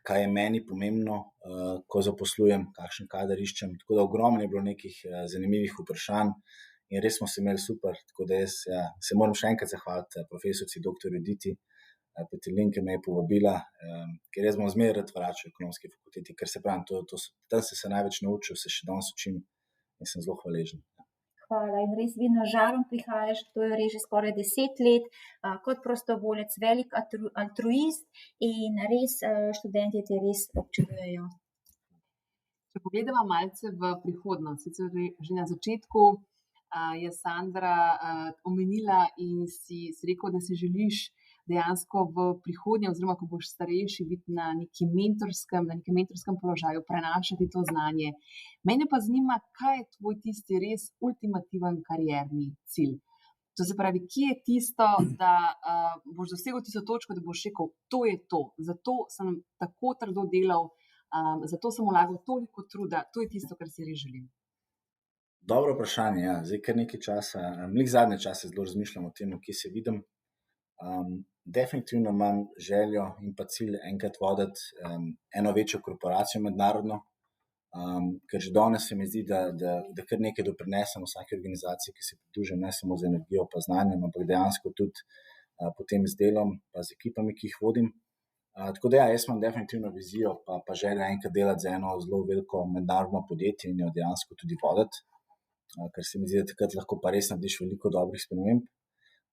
kaj je meni pomembno, ko zaposlujem, kakšen kader iščem. Tako da ogromno je bilo nekih zanimivih vprašanj in res smo se imeli super. Tako da jaz se moram še enkrat zahvaliti profesorici dr. Juditi Petelin, ki me je povabila, ker jaz bom zmeraj rad vračal Ekonomski fakulteti, ker se pravim, tam sem se največ naučil, se še danes učim in sem zelo hvaležen. Hvala in res vedno žarom prihajaš, to je res že skoraj 10 let, kot prostovoljec, velik altruist in res študenti te res občudujejo. Če pogledamo malce v prihodnost, sicer že na začetku je Sandra omenila in si rekel, da si želiš dejansko v prihodnje oziroma ko boš starejši biti na nekem mentorskem položaju, prenašati to znanje. Mene pa zanima, kaj je tvoj tisti res ultimativen karierni cilj. To se pravi, kje je tisto, da boš dosegel tisto točko, da boš rekel, to je to, zato sem tako trdo delal, zato sem vlagal toliko truda, to je tisto, kar si res želim. Dobro vprašanje, ja. Zdaj kar nekaj časa, zadnje čase zelo razmišljam o tem, kje se vidim. Definitivno imam željo in pa cilj enkrat voditi eno večjo korporacijo mednarodno, ker že danes se mi zdi, da kar nekaj doprinesem vsaki organizaciji, ki se pridružim, ne samo z energijo pa znanjem, ampak dejansko tudi potem z delom pa z ekipami, ki jih vodim. Tako da jaz imam definitivno vizijo pa željo enkrat delati za eno zelo veliko mednarodno podjetje in jo dejansko tudi voditi. ker se mi zdi, da takrat lahko pa res narediš veliko dobrih sprememb.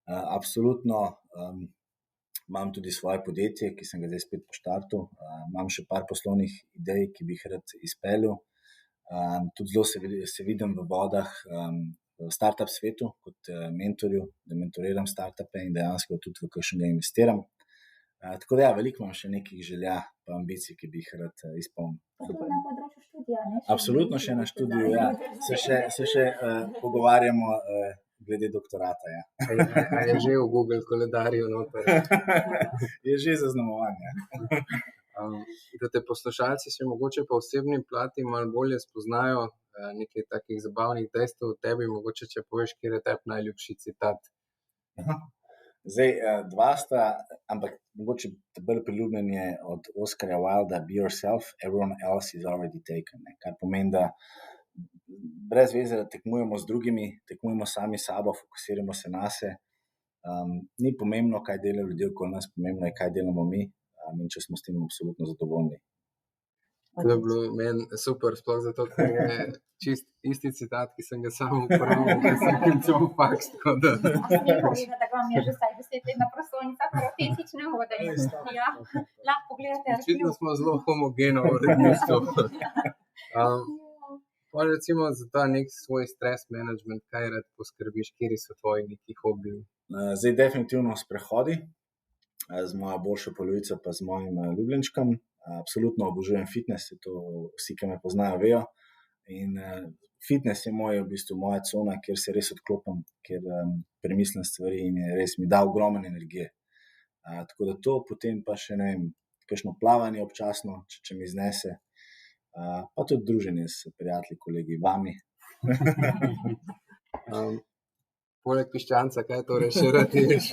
Absolutno imam tudi svoje podjetje, ki sem ga zdaj spet poštartil. Imam še par poslovnih idej, ki bi jih rad izpeljal. Tudi zelo se vidim v vodah v startup svetu kot mentorju, da mentoriram startupe in dejansko tudi v kakšnega investiram. Tako da veliko imam še nekih želja pa ambicij, ki bi jih rad izpolnil. Tudi na področju študija, ne? Absolutno še na študiju, ja. Se še pogovarjamo glede doktorata, ja. A je že v Google koledarju noter? Je že zaznamovan, ja. Da te poslušalci še mogoče po osebni plati malo bolje spoznajo, nekaj takih zabavnih dejstev o tebi, mogoče če poveš, kjer je tebi najljubši citat. Zdaj, dva sta, ampak mogoče bolj priljubljen je od Oscarja Wilda, Be yourself, everyone else is already taken. Kar pomeni, da brez veze, da tekmujemo z drugimi, tekmujemo sami sabo, fokusiramo se nase. Ni pomembno, kaj delajo ljudje okoli nas, pomembno je, kaj delamo mi, in če smo s tem absolutno zadovoljni. To je bilo meni super, sploh zato, ker je čist isti citat, ki sem ga sam uporabil, ker sem končal faks, tako da... Da vam je že vsaj 10 let na prostornicah autentične vode. Ja, lahko pogledate. Očitno smo zelo homogeno uredništvo. Pa recimo za ta nek svoj stres management, kaj rad poskrbiš, kjeri so tvoji neki hobiji? Zdaj definitivno sprehodi z mojo boljšo polovico pa z mojim ljubljenčkom. Absolutno obožujem fitness, to vsi, ki me poznajo, vejo. In fitness je v bistvu moja cona, kjer se res odklopim, kjer premislim stvari in res mi da ogromno energije. Tako da to, potem pa še, ne vem, kakšno plavanje občasno, če mi znese, pa tudi druženje s prijatelji, kolegi, vami. Poleg piščanca, kaj torej še rad ješ?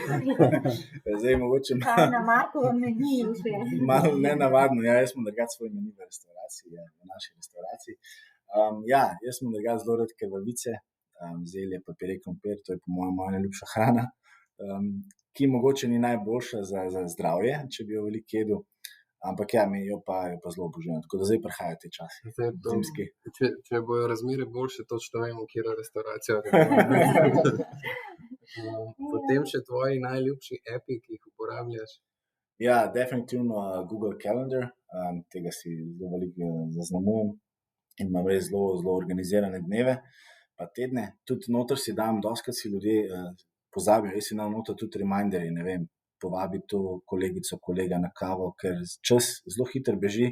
Zdaj mogoče Na Markovem meniju še. malo nenavadno. Ja, jaz sem drugače svoj meni v restavraciji, v naši restavraciji. Jaz sem drugače zelo rad krvavice, zelje, papirje, krompir, to je po mojem moja najljubša hrana, ki mogoče ni najboljša za zdravje, če bi jo veliko jedel, ampak jo pa zelo obožujem. Tako da zdaj prihajajo te časi, zimski. Če bojo razmere boljše, točno vemo, kjero restauracijo. Potem še tvoji najljubši api, ki jih uporabljaš? Ja, definitivno Google Calendar, tega si zelo veliko zaznamujem in imam res zelo organizirane dneve pa tedne. Tudi noter si dam, dostikrat si ljudje pozabijo, jaz si dam noter tudi reminderje, ne vem, povabi to kolegico, kolega na kavo, ker čas zelo hitro beži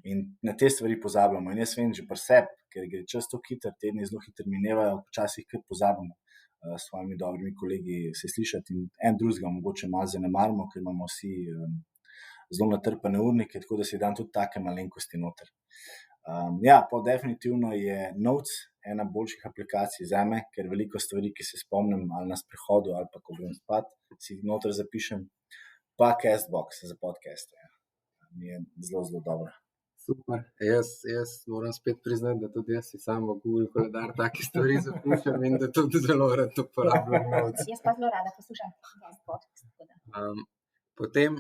in na te stvari pozabljamo. In jaz vem že pri sebi, ker gre čas tako hitro, tedni zelo hitro minevajo, včasih kar pozabimo s svojimi dobrimi kolegi se slišati in en drugega mogoče malo zanemarimo, ker imamo vsi zelo natrpane urnike, tako da si dam tudi take malenkosti noter. Pa definitivno je Notes ena boljših aplikacij zame, ker veliko stvari, ki se spomnim ali na sprehodu ali pa ko grem spat, si jih noter zapišem, pa Castbox za podcaste. Mi je zelo dobro. Super. Jaz moram spet priznati, da tudi jaz si sam v Google koledar take stvari zapišem in da tudi zelo rad uporabljam Notes. Jaz pa zelo rada poslušam podcast. Potem,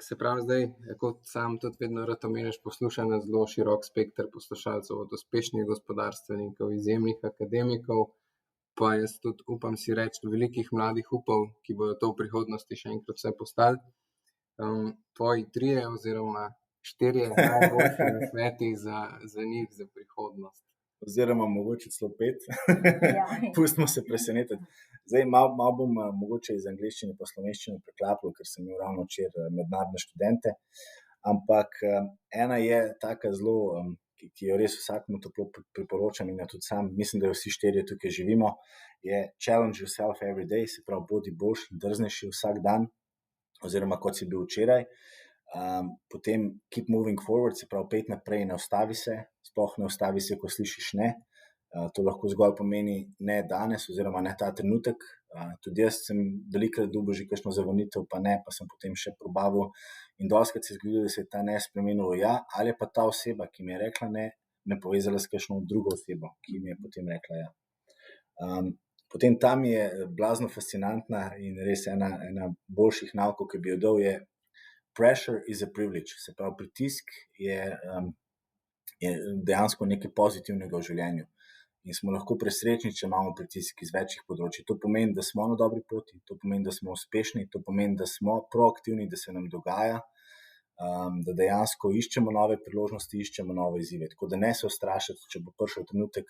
se pravi zdaj, kot sam tudi vedno rad omeniš, poslušam na zelo širok spekter poslušalcev, od uspešnih gospodarstvenikov, izjemnih akademikov, pa jaz tudi upam si reči velikih mladih upov, ki bodo to v prihodnosti še enkrat vse postali. Tvoji 3 oziroma 4 najboljši nasveti za njih, za prihodnost. Oziroma mogoče celo 5. Pustimo se presenetiti. Zdaj malo bom mogoče iz angleščine po slovenščino preklapljal, ker sem imel ravno včeraj mednarodne študente, ampak ena je taka zelo, ki jo res vsakemu toplo priporočam in jo tudi sam, mislim, da jo vsi 4 tukaj živimo, je challenge yourself every day, se pravi bodi boljši, drznejši vsak dan, oziroma kot si bil včeraj. Potem keep moving forward, se pravi pet naprej, ne ustavi se, sploh ne ustavi se, ko slišiš ne. To lahko zgolj pomeni ne danes oziroma ne ta trenutek. Tudi jaz sem velikokrat dobil že kakšno zavonitev, pa ne, pa sem potem še probaval in dostikrat se je zgodilo, da se je ta ne spremenil v ja, ali pa ta oseba, ki mi je rekla ne, me povezala s kakšno drugo osebo, ki mi je potem rekla ja. Potem tam je blazno fascinantna in res ena boljših naukov, ki bi jo dal, je pressure is a privilege, se pravi pritisk je je dejansko nekaj pozitivnega v življenju. In smo lahko presrečni, če imamo pritisk iz večjih področji. To pomeni, da smo na dobri poti, to pomeni, da smo uspešni, to pomeni, da smo proaktivni, da se nam dogaja, da dejansko iščemo nove priložnosti, iščemo nove izzive. Tako da ne se ustrašiti, če bo prišel trenutek,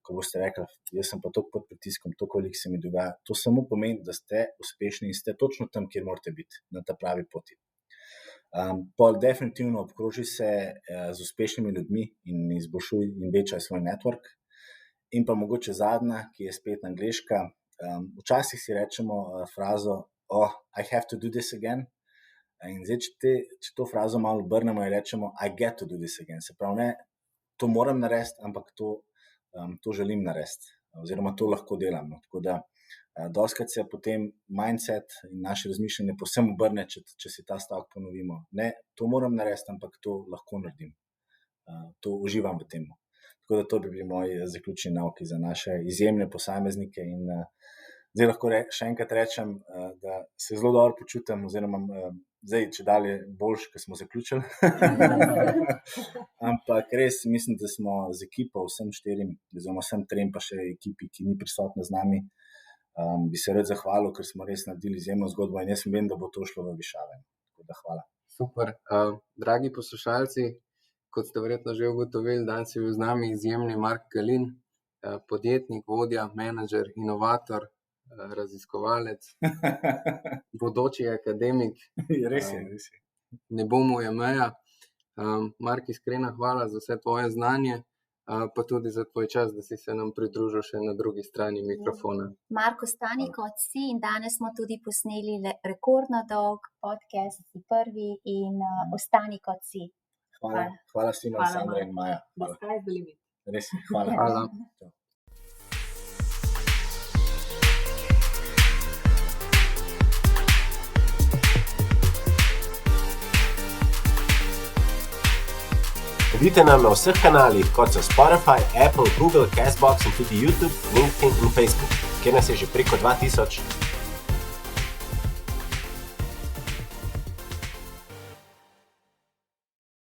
ko boste rekli, jaz sem pa toliko pod pritiskom, toliko veliko se mi dogaja. To samo pomeni, da ste uspešni in ste točno tam, kjer morate biti, na ta pravi poti. Pol definitivno obkroži se z uspešnimi ljudmi in izboljšuj in večaj svoj network. In pa mogoče zadnja, ki je spet angleška. Včasih si rečemo frazo I have to do this again. In zdaj, če to frazo malo obrnemo in rečemo I get to do this again. Se pravi, ne, to moram narediti, ampak to želim narediti. Oziroma to lahko delam. No. Tako da dostikrat se potem mindset in naše razmišljanje povsem obrne, če si ta stavek ponovimo. Ne, to moram narediti, ampak to lahko naredim. To uživam v tem. Tako da to bi bili moji zaključni nauki za naše izjemne posameznike in zdaj lahko še enkrat rečem, da se zelo dobro počutim oziroma zdaj, če dalje boljš, ko smo zaključili. Ampak res mislim, da smo z ekipo vsem 4, oziroma vsem 3 pa še ekipi, ki ni prisotna z nami, bi se rad zahvalil, ker smo res naredili izjemno zgodbo in jaz vem, da bo to šlo v višave. Tako da hvala. Super. Dragi poslušalci, kot ste verjetno že ugotovili, danes je bil z nami izjemni Mark Galin, podjetnik, vodja, menedžer, inovator, raziskovalec, bodoči akademik. Res je. Ne bo mu je meja. Mark, iskrena hvala za vse tvoje znanje, pa tudi za tvoj čas, da si se nam pridružil še na drugi strani mikrofona. Mark, ostani kot si in danes smo tudi posneli rekordno dolg podcast, si prvi in ostani kot si. Hvala Simon, Sandra in Maja. The sky is the limit. Res je, hvala. Hvala. Sledite nam na vseh kanalih, kot so Spotify, Apple, Google, Castbox in tudi YouTube, LinkedIn in Facebook, kjer nas je že preko 2000.